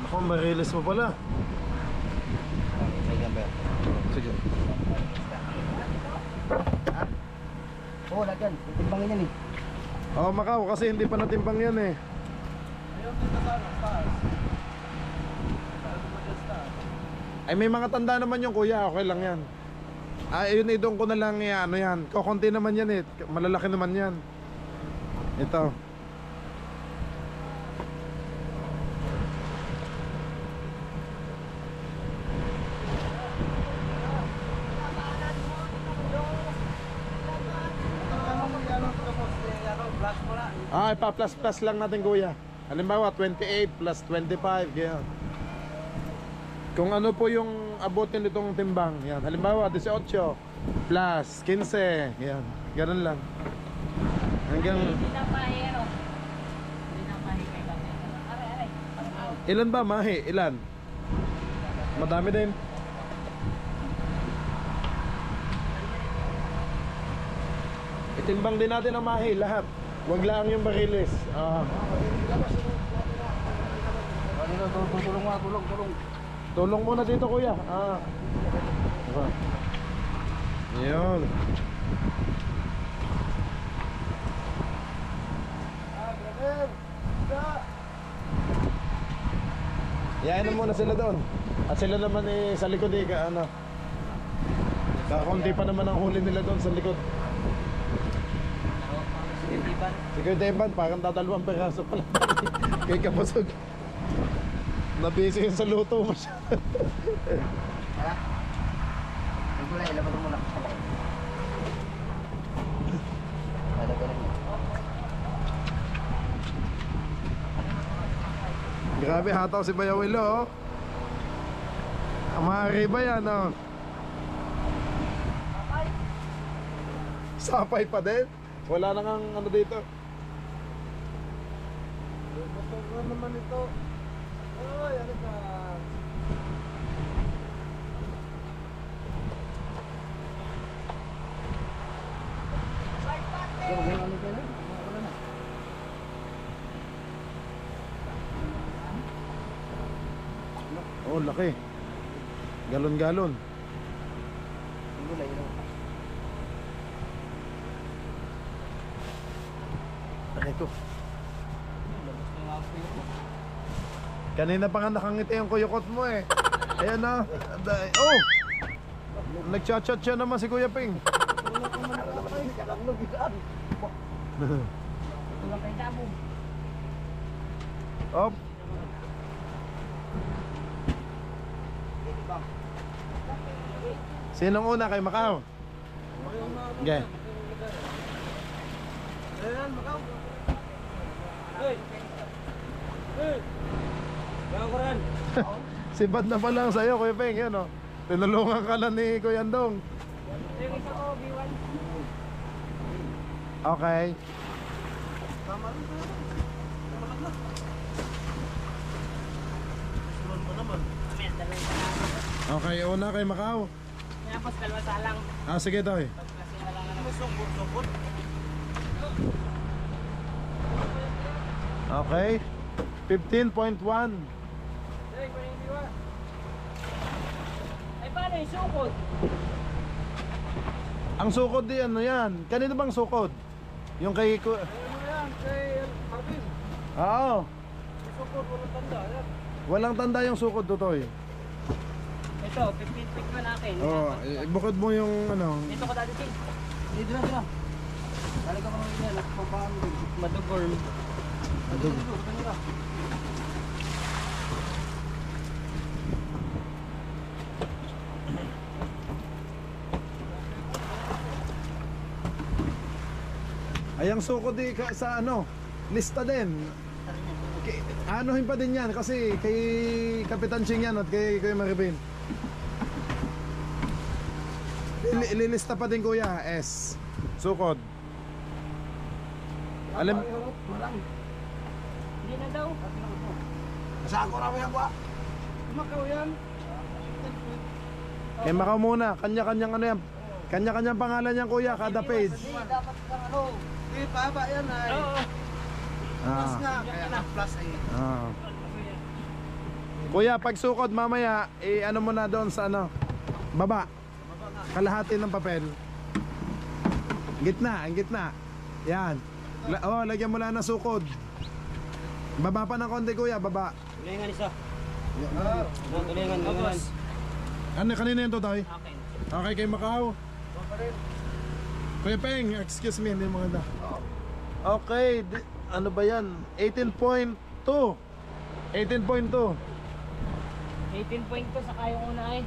Ako, marilis mo pala. Sige. Oo, lagyan. Timbangin yan eh. Oh, Macau, kasi hindi pa natimbang yan eh. Ay, may mga tanda naman yung kuya. Okay lang yan. Ah, yun, idong ko na lang ano yan. Kukunti naman yan eh. Malalaki naman yan. Ito. Ah, ipa-plus-plus lang natin kuya. Halimbawa, 28 plus 25, ganyan. Kung ano po yung abutin nitong timbang, yan. Halimbawa, 18 plus 15, ganyan. Ganun lang. Hanggang... Ilan ba, Mahi? Ilan? Madami din. Itimbang din natin ang Mahi, lahat. Wag lang yung barilis. Tulong mga tulong. Tulong muna dito kuya. Diba? Yun. Yain muna sila doon. At sila naman eh sa likod eh ano. Kakunti pa naman ang huli nila doon sa likod. Security ban, parang dadalawang peraso pala. Kay Kapusog. Nabisi yun sa luto mo siya. Ilabas mo muna. Grabe, hataw si Bayawilo oh. Ang mga riba yan oh. Sapay pa din. Wala nang ano dito. Gusto ko naman ito. Ay, ano ka? Oh, laki. Galon-galon. Laki ko. Kanina pa nga nakangiti yung kuyukot mo eh. Ayan na. Oh! Nagchat-chat siya naman si Kuya Ping. Op. Sinong una kay Macau? Okay. Ayan, Macau. Si Bad na pa lang sa'yo, Kuya Peng, yan o. Tinulungan ka lang ni Kuya Andong. Yung isa ko, B1. Okay. Tama rin tayo. Tama lang. Sulan mo naman. Amen, dalawang sa Okay, una kay Macau. Tapos dalawa sa lang. Ah, sige Toy. Pagklase na lang ano. Sungkot. Okay. 15.1. Ay, paano yung sukot? Ang sukod di ano yan? Kanino bang sukod? Yung kay... Ano yan? Kay Marvin. Oo. Sungkot, walang tanda. Yan. Walang tanda yung sukod, Totoy. Ito, 15 pick pa natin. Oo, bukod mo yung ano. Dito ko dati, Ting. Dito na. Talaga ka naman yan. Nagpapaano din. Madugorm. Dito, kanina. Ay, ang sukod di sa ano, lista din. Anuhin pa din yan kasi kay Kapitan Ching yan at kay Maribin. Ililista pa din kuya, S. Sukod. Alam, Marang. Hindi na daw. Saan ko naman yan ba? Makaw yan. kay Macau muna, kanya-kanyang ano yan. Kanya-kanyang pangalan yan kuya, kada page. Hindi, dapat kang ano. Hindi, paba yan ay. Oo. Plus Ah, nga, kaya na plus ay. ah. Kuya, pag sukod mamaya, ano mo na doon sa ano, baba. Kalahati ng papel. Gitna, ang gitna. Yan. Lagyan mo lang ng sukod. Baba pa ng konti kuya, baba. Tulingan isa. Tulingan, Tapos, Ano, kanina yun to tayo? akin. Okay, kay Macau. Kuya Peng, excuse me, hindi maganda. Okay, ano ba yan? 18.2. 18.2. 18 point to sa kayong una ay.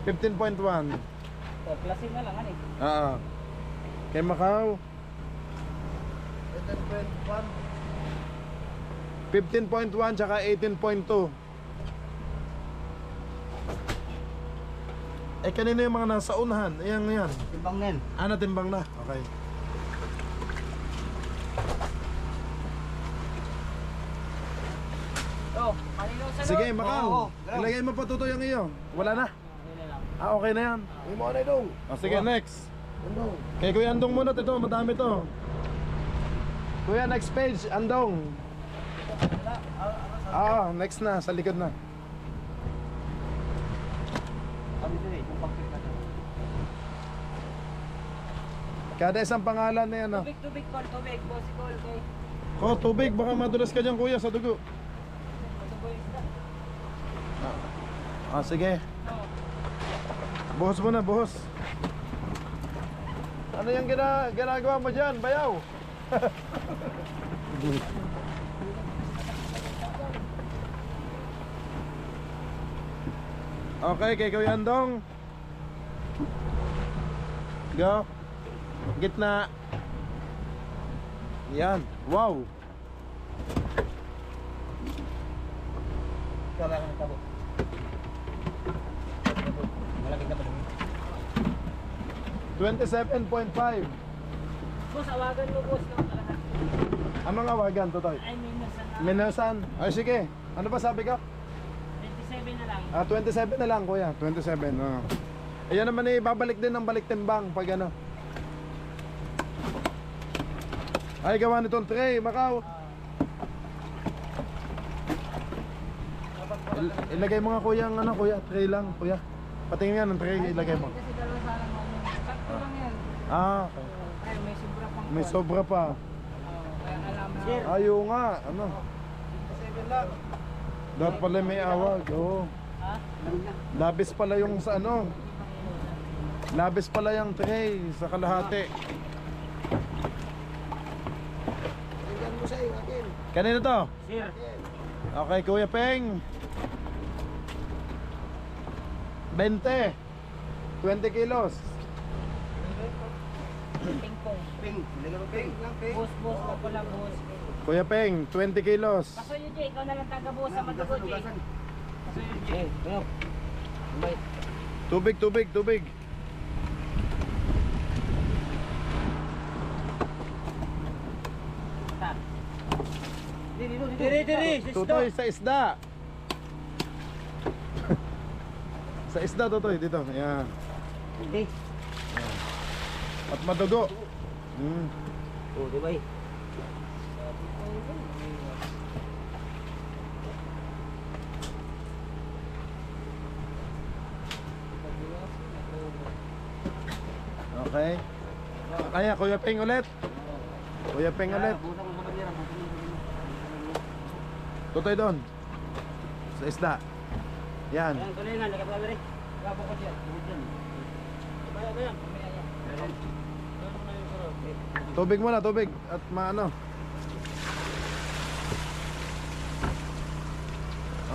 15.1. So, klasin na lang, ano eh. Kay Macau. 15.1 tsaka 18.2. Kanina yung mga nasa unahan. Ayan, ayan. Timbang nen. Natimbang na. Okay. Oh, kanino sa Sige, loob? Macau. Oo, Ilagay mo pa tutoy ang iyo. Wala na. Yun na lang. Okay na yan. May mga na dong. Sige, next. Ano? Kay Kuya Andong muna. Ito, madami to. Kuya, next page. Andong. Next na. Sa likod na. Kami din eh, kung pag-pick na to. Kada isang pangalan na yan. Tubig, call, tubig. Bossy call, okay. Tubig. Baka madulas ka dyan, kuya, sa dugo. Matuboy isda. Sige. Oo. Buhos mo na, buhos. Ano yung ginagawa mo dyan, bayaw? Okay, kay Kuya Andong. Go. Gitna. Yan. Wow. Kailangan ng tabo. Malaki ka pa dun. 27.5. Boss, awagan mo, boss, ng lahat. Anong awagan, Totoy? Ay, minus na. Minasan. Ay, sige. Ano ba sabi ka? 27 na lang. 27 na lang, kuya. 27. Ayan naman babalik din ng balik timbang pag ano. Ay, gawa nitong tray, Macau. Ilagay mo nga kuya ang ano, kuya, tray lang, kuya. Patingin nga ng tray, ilagay mo. Kasi dalawa sa lang ako. Sakto lang yan. Okay. Ay, may sobra pang May call. sobra pa. Kaya alam na. Ayaw nga, ano. 7 lang. Dapat pala may awag, oo. Ha? Labis pala yung sa ano. Labis pala yung tray sa kalahati. Tingnan mo sa iyo, akin. Kanino to? Sir. Okay, Kuya Peng. 20. 20 kilos. Ping-pong. Ping. Nilagyan mo ping. Ping. Boss, ako pala, boss. Kuya Peng, 20 kilos. Kaso yun, Jay. Ikaw na lang taga-boss sa Madugo, Jay. Kaso yun, Jay. Ano? May. Tubig, tubig, tubig. Diri. Tutoy sa isda. Sa isda, Tutoy, dito. Yan. Hindi. At madugo. Oh, di ba eh? Okay. Kaya, Kuya Peng ulit. Kuya Peng ulit. Busa ko sa bandera. Tutoy doon. Sa isda. Yan. Ayan, tuloy nga. Lagay pa kami rin. Gabo ko siya. Kaya. Tubig muna, tubig. At maano.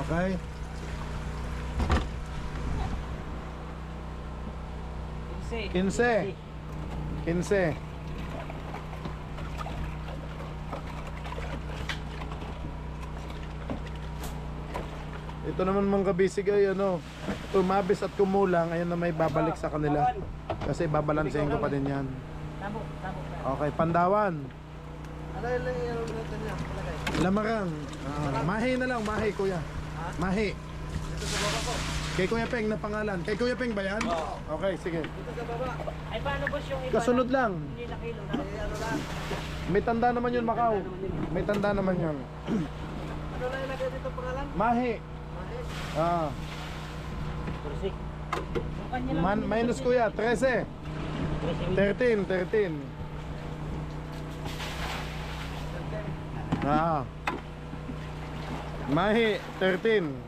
Okay. Kinse. 15. Ito naman mga kabisig ay ano, tumabis at kumulang, ayun na may babalik sa kanila. Kasi babalansehin ko pa din yan. Tabo. Okay, Pandawan. Ano yung natin niya? Palagay. Lamarang. Mahi na lang, mahi kuya. Mahi. Dito sa baba ko. Kay Kuya Peng na pangalan. Kay Kuya Peng ba yan? Okay, sige. Dito sa baba. Ay, paano boss yung iba? Kasunod lang. Hindi na kilo na. Ano lang. May tanda naman yun, Macau. May tanda naman yun. Ano lang yung lagay dito pangalan? Mahi. Mahis. Ah. Tursik. Yung kanya lang. Minus kuya, 13. 13. Ah. Mahi, 13.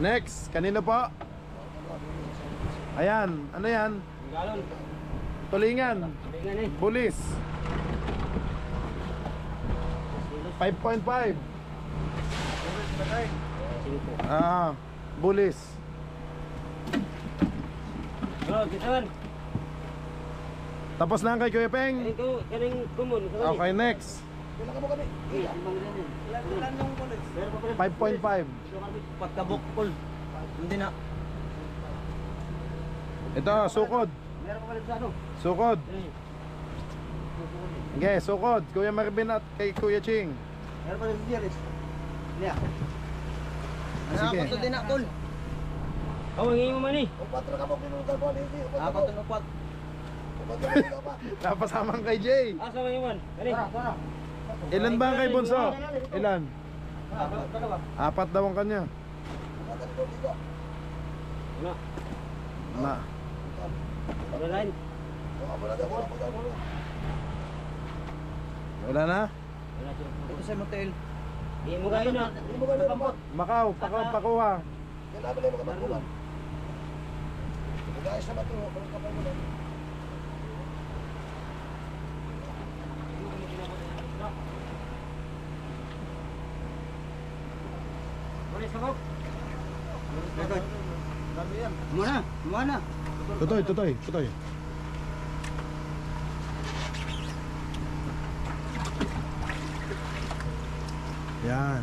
Next, kanino po? Ayan, ano yan? Galon. Tulingan, Bingan eh. Bulis. 5.5. Ah, Bulis. Oh, gitawan. Tapos na ang kay Kuya Peng. Kaning kumun. Okay, next. Kailan ka mo kami? Ilan yung kulit? 5.5. Pagkabukol. Hindi na. Ito, sukod. Meron pa pala sa ano? Sukod. Okay, sukod. Kuya Marvin at kay Kuya Ching. Meron pa rin si Jerry. Niya. Sige. Ito din na tol. Oh, hingi mo man eh. Upat na ka mo pinuntal po. Hindi. Apat na upat. Upat na pa. Napasamang kay Jay. Asa mo yung man? Kani? Tara. Ilan ba ang kay Bunso? Ilan? Dalawa. 4 daw ang kanya. Upat na po dito. Una. Na. Wala line. Wala daw. Wala. Wala na? Wala siya. Dito sa motel. Hindi mo kayo na. Hindi mo ganun po. Macau, pakuha. Kailangan mo mga magkulan. Guys, sa bato, kung kapal mo lang. Boleh sabok. Dami yan. Mana? Tutoy. Yan.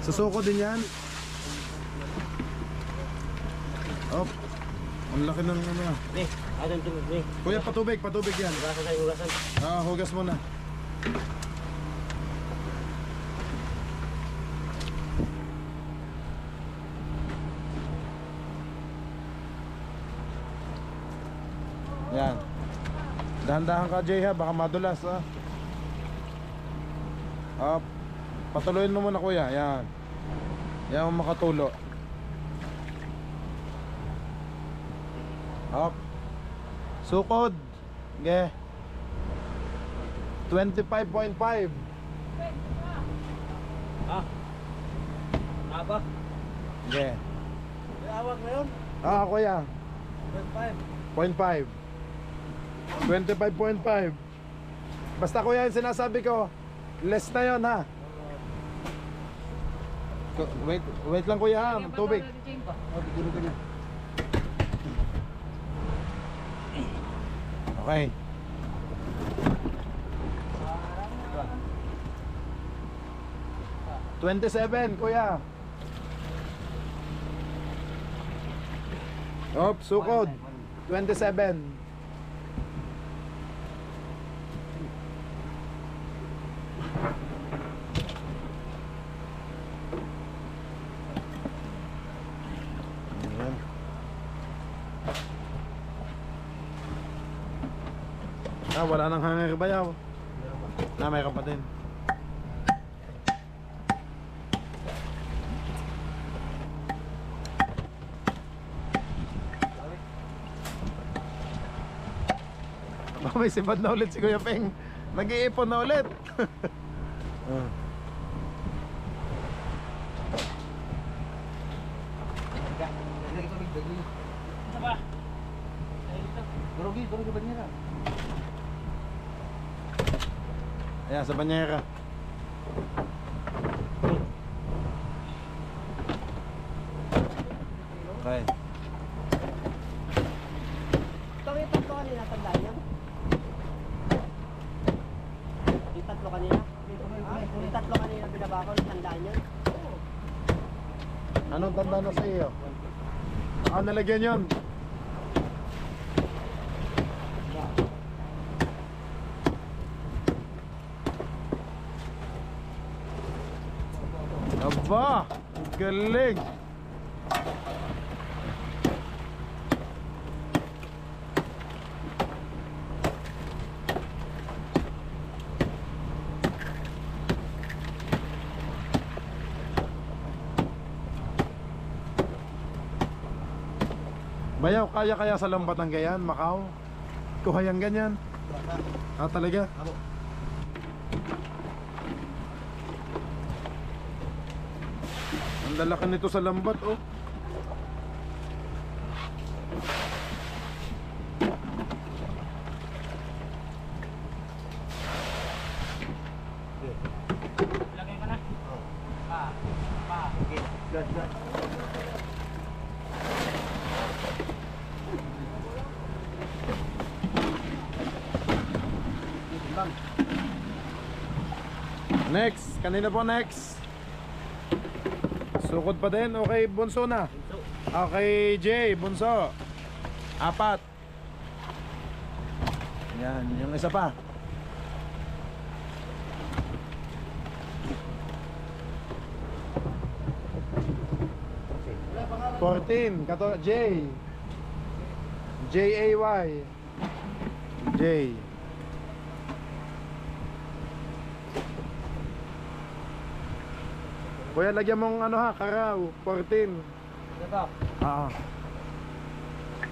Susuko din yan. Op. Ang laki ng ano. Eh, adon tu ni. Kuya, patubig yan. Hugasan tayo, hugasan. Hugas mo na. Yan. Dahan-dahan ka, Jay, ha, baka madulas, ha. Up. Patuloyin mo muna, kuya. Yan. Yan ang makatulo. Up. Sukod. Okay. 25.5. Ah. Apa? Okay. May awag na yun. Kuya. 0.5. 25.5. Basta kuya yung sinasabi ko, less na yun, ha. Wait lang kuya, ha. Tubig. Okay. 27, kuya. Op, sukod. 27. Ayan. Wala nang hanger bayaw. Mayroon pa din. Baka may sibad na ulit si Kuya Peng. Nag-iipon na ulit. Ah. Ano ba? Durugi ba niya? Ayan, sa banyera. Okay. Yung tatlo kanina, tandaan yun? Yung tatlo kanina? Yung tatlo kanina binabakon, tandaan yun? Anong tanda na sa iyo? Ako nalagyan yun. Aba! Galing! Bayaw, kaya sa lambat ng gayan, Macau? Kuhayang ganyan? Ah, talaga? Ang lalaki nito sa lambat, oh. Lagay ka na. Okay. Good. Next, kanina po next. Sukod pa din, okay bunso na. Okay Jay, bunso. 4. Yan, yung isa pa. Okay. 14, kato J. J-A-Y. J. Kuya, lagyan mong ano ha, karaw, 14. Ito. Ah.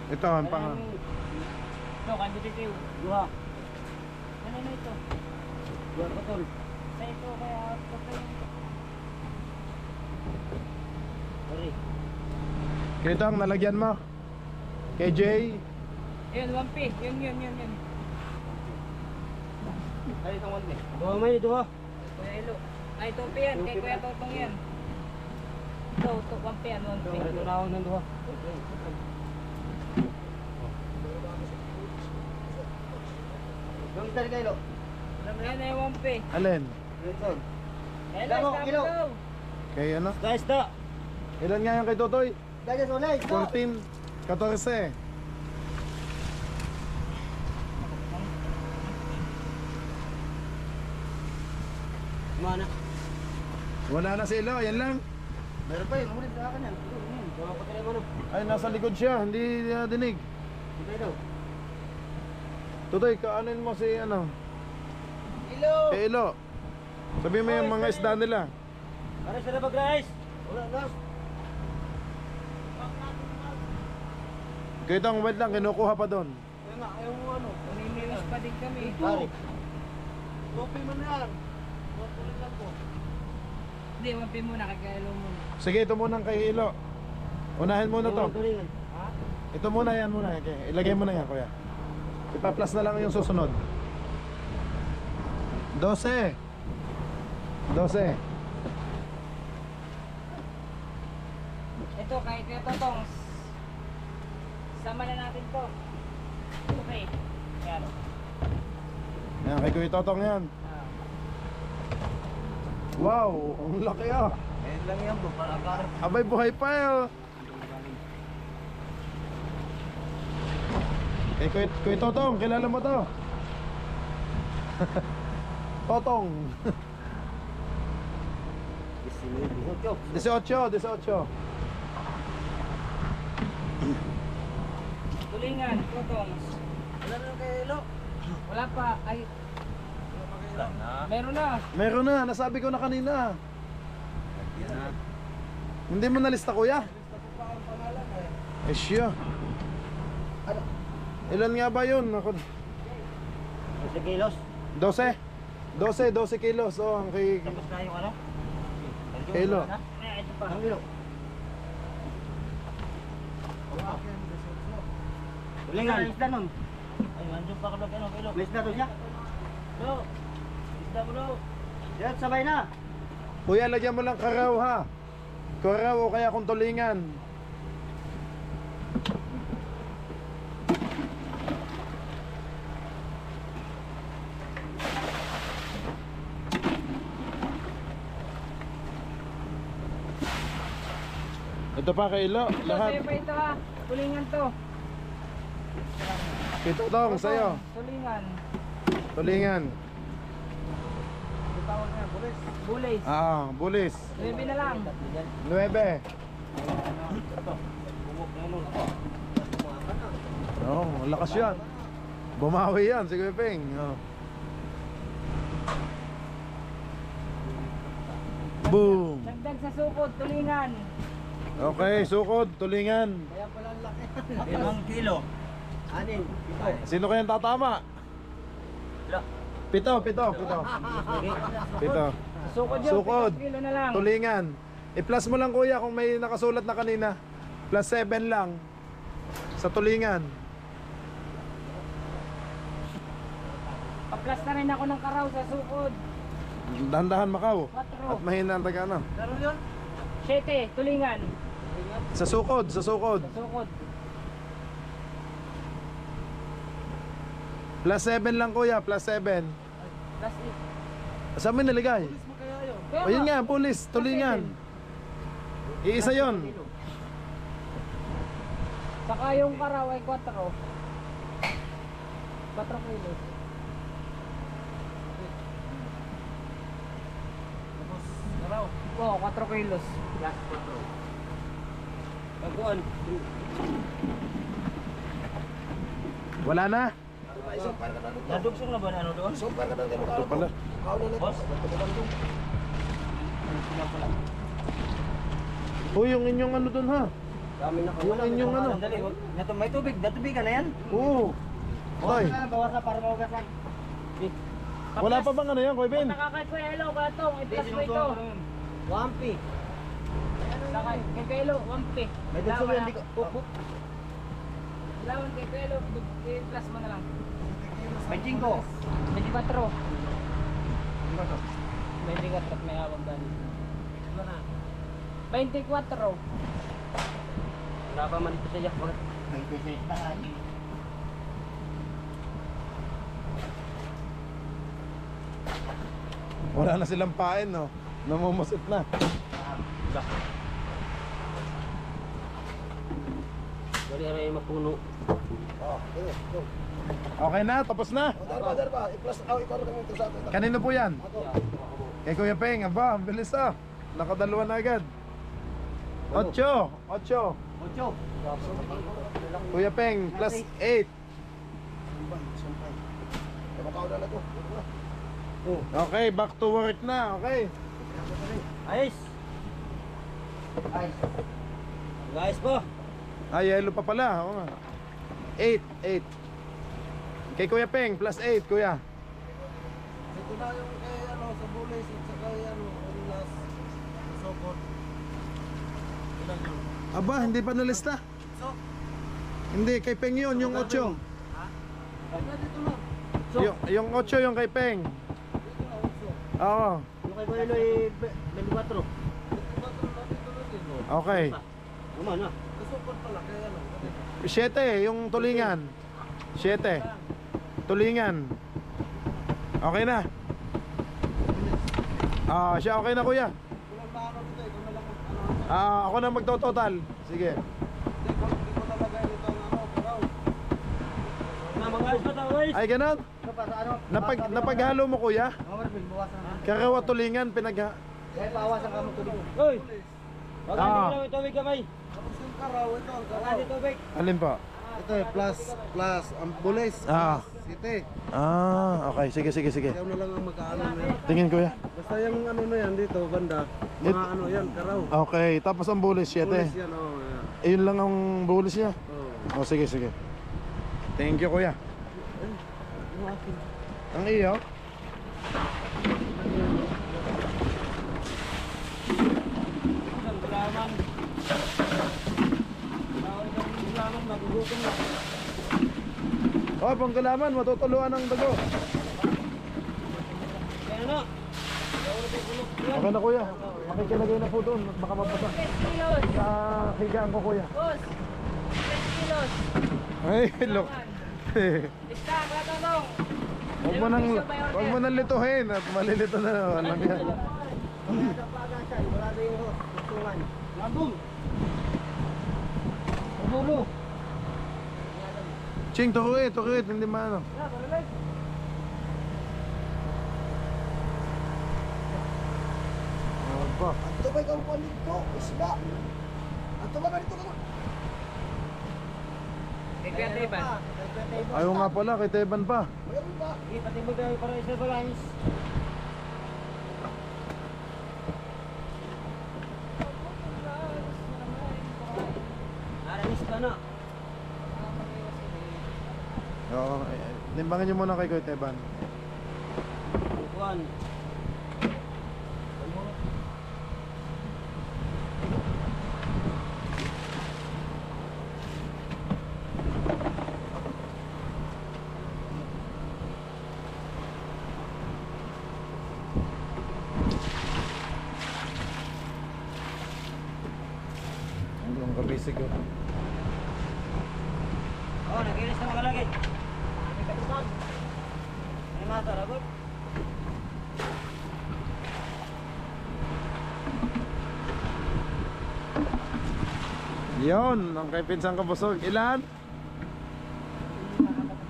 Ito, ang pang... Ito, kandidative. Duha. Ano na ito? Duha patol. Sa ito kaya patol. Sorry. Ito ang nalagyan mo. Kay Jay. Yun, 1P. Yun. Ay, itong 1P. Duha may, duha. Kuya Ilo. Ay, 2P yan. Kay Kuya Totong yan. Ito, 1P yan, 1P. Ito na ako ng duha. Yung isa rin kayo. Yan ay 1P. Alin? Ito. Hello, Damo, stop Ilo. daw. Kay ano? Guys, da. Ilan nga yung kay Totoy? Guys, ulay. 14, 14. Mana? Wala na si Ilo, yan lang. Meron pa yun. Umulit sa akin yan. Duha pa tayo mo. Ay, nasa likod siya, hindi niya dinig. Ito daw. Totoy, kaanin mo si ano? Ilo. Kay Ilo. Sabihin mo yung mga isda nila. Para sila ba, guys? Wala na. Kaya itong wait lang, kinukuha pa doon. Ayun nga, ayaw mo ano. Namimiwas pa din kami. Pare. Topi mo na yan. Tutuloy lang po. Hindi, 1P muna. Kay Kuya Ilo muna. Sige, ito muna kay Ilo. Unahin muna to. Tulingan. Ito muna, yan muna. Okay. Ilagay mo na yan, kuya. Ipa-plus na lang yung susunod. 12. 12. Ito, kay Kuya Totong. Sama na natin to. Okay. Yan. Yan, kay Kuya Totong yan. Wow, ang laki ah. Ngayon lang yan, para ka. Abay, buhay pa eh. Eh, Kuya Totong, kilala mo to? Totong. 18. Tulingan, tutong. Wala na kay Elo. Wala pa. Ay, Wala na. meron na. Meron na, nasabi ko na kanina. Hindi mo nalista, kuya? Eh, siya. Ilan nga ba yun? Ako, 12 kilos. 12 kilos. Oh, ang kay Tapos na yung ano? kilo. Eh, ito pa. Ang kilo. Tulingan. Isda nun. Ay, nandiyon pa kalog ano, kilo. May isda to siya? Bro. Isda mo bro. Yan, sabay na. Kuya, lagyan mo lang karaw ha. Karaw o kaya kung tulingan. Ito pa kilo, Ito, lahat. sa'yo pa ito ha. Tulingan to. Ito tong sa'yo. Tulingan. Tulingan. Tawag na, bulis. Bulis. Bulis. 9 na lang. 9. Oh, lakas yan. Bumawi yan si Kuya Ping. Oh. Boom. Dagdag sa sukod, tulingan. Okay, sukod, tulingan. Kaya pala ang laki. Ilang kilo? Anin. Sino kayang tatama? Pito. Sukod yun, Sukod. 7 kilo na lang. Tulingan. I-plus mo lang kuya kung may nakasulat na kanina. Plus 7 lang. Sa tulingan. Pa-plus na rin ako ng karaw sa sukod. Dahan-dahan Macau. 4. At mahina ang taga ano. Laro yun? 7, tulingan. Sa sukod. Sa sukod. Plus 7 lang kuya, plus 7. Plus Saan mo nilagay? O yun nga, pulis, tulingan. Iisa yun. Saka yung karaw ay 4. 4 kilos. Laro. Oo, 4 kilos. Plus 4. Pagkuhan. Wala na? Nadugsong na ba na ano doon? Ito pala. Boss? O yung inyong ano dun ha? Dami na Yung inyong ano? Sandali, may tubig. Natubigan na yan. Oo. Tay, Bawas na para maugasan. wala pa bang ano yan, Kuya Ben? Nakakay ko hello, gatong. I-plus mo ito. Wampi. Sakay, kay Kelo, 1P. May dugso yan. Lawan kay Kelo, i-plus mo na lang. May jingko. 24. 24 may hawak dali. Ano na? 24. Wala pa man ito siya. May pisit na. Wala na silang pain, no? Namumusit na. Dali aray mapuno. Okay na, tapos na. Darba. I-plus, ikaw kami ito sa atin. Kanino po yan? Kay Kuya Peng, aba, ang bilis ah. Nakadalawa na agad. 8. 8. Ocho. Kuya Peng, plus 8. Makaw na to. Okay, back to work na, okay. Ayos. Ayos. Guys po. Ay, yellow pa pala, oo nga. 8. Kay Kuya Peng, plus 8, Kuya. Ito na yung kay ano sa bulis at saka ano ulas sa sokot. Ilan yun? Aba, hindi pa nalista. Hindi, kay Peng yun, yung 8. Dito na. Yung 8 yung kay Peng. Oo, Ano kay Buelo ay 24. okay. Naman na. Sa sokot pala kaya ano. 7, yung tulingan. 7. Tulingan. Okay na. Ah, siya okay na kuya. Kulang na ano dito, ikaw na lang Ako na magtototal. Sige. Hindi ko nalagay nito ang ano, karaw. Na mga ayos na tao, guys. Ay, ganun. Ito pa sa ano? Napaghalo mo kuya? Mga marbil, bawasan na. Karawa tulingan, pinagha... Kaya pawasan ka mo tubig. Hoy! Wag Ah. natin lang tubig kamay. Tapos yung karaw, ito ang Wag karaw. natin tubig. Alin pa? Ito eh, plus, ang bulis. Ah. City. Okay. Sige. Ikaw na lang ang magkaano na yan. Tingin kuya. Basta yung ano na yan dito, banda. Mga ano yan, karaw. Okay, tapos ang bulis, 7. Bulis yan, oh. Yan. Ayun lang ang bulis niya. Oh. Sige. Thank you kuya. Ang iyo. Isang gulaman. Bawal ka ng gulaman, magugutom na. Oh, panggalaman, matutuluan ng dugo. Kaya na. Okay na kuya. Makikilagay na po doon. Baka mabasa. Sa higaan ko kuya. Boss, 20 kilos. Ay, look. Lista, katanong. Huwag mo nang lituhin at malilito na naman lang yan. Sa plaga siya, wala na yung hos. Tutungan. Lambong. Ubulo. Ching, tukuit, hindi maano. Ba? Ito ba ikaw palit ko? Isda. Ito ba ganito ka? Ayaw nga pala, kay Teban pa. Mayroon ba? Ipatibog tayo para isa balance. Aramis ka na. Oo, timbangin niyo muna kay Kuya Teban. Bukuan. Ang kabisig ko. Oh, nagilis na mga lagi. May katupag. May mata, rabot. Yon, ang kay pinsang kabusog. Ilan?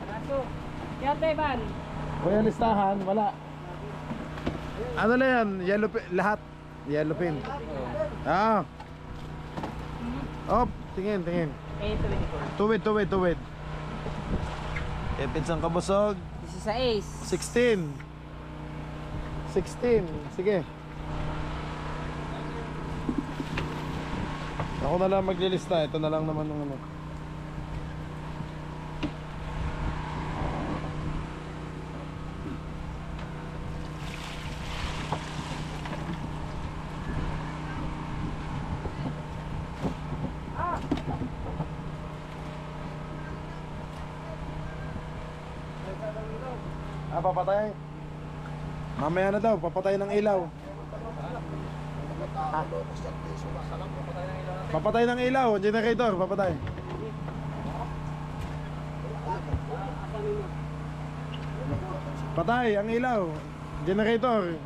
Kaso, yan Teban. Kuya listahan, wala. Ano na yan? Yellow pin, lahat. Yellow pin. Ah. Oh, tingin. 824. Tuwid. Kay pinsang kabusog. This is a ace. 16. Sige. Ako na lang maglilista. Ito na lang naman ng ano. Papatay. Mamaya na daw, papatay ng ilaw. Papatay ng ilaw, generator, papatay. Patay ang ilaw, generator.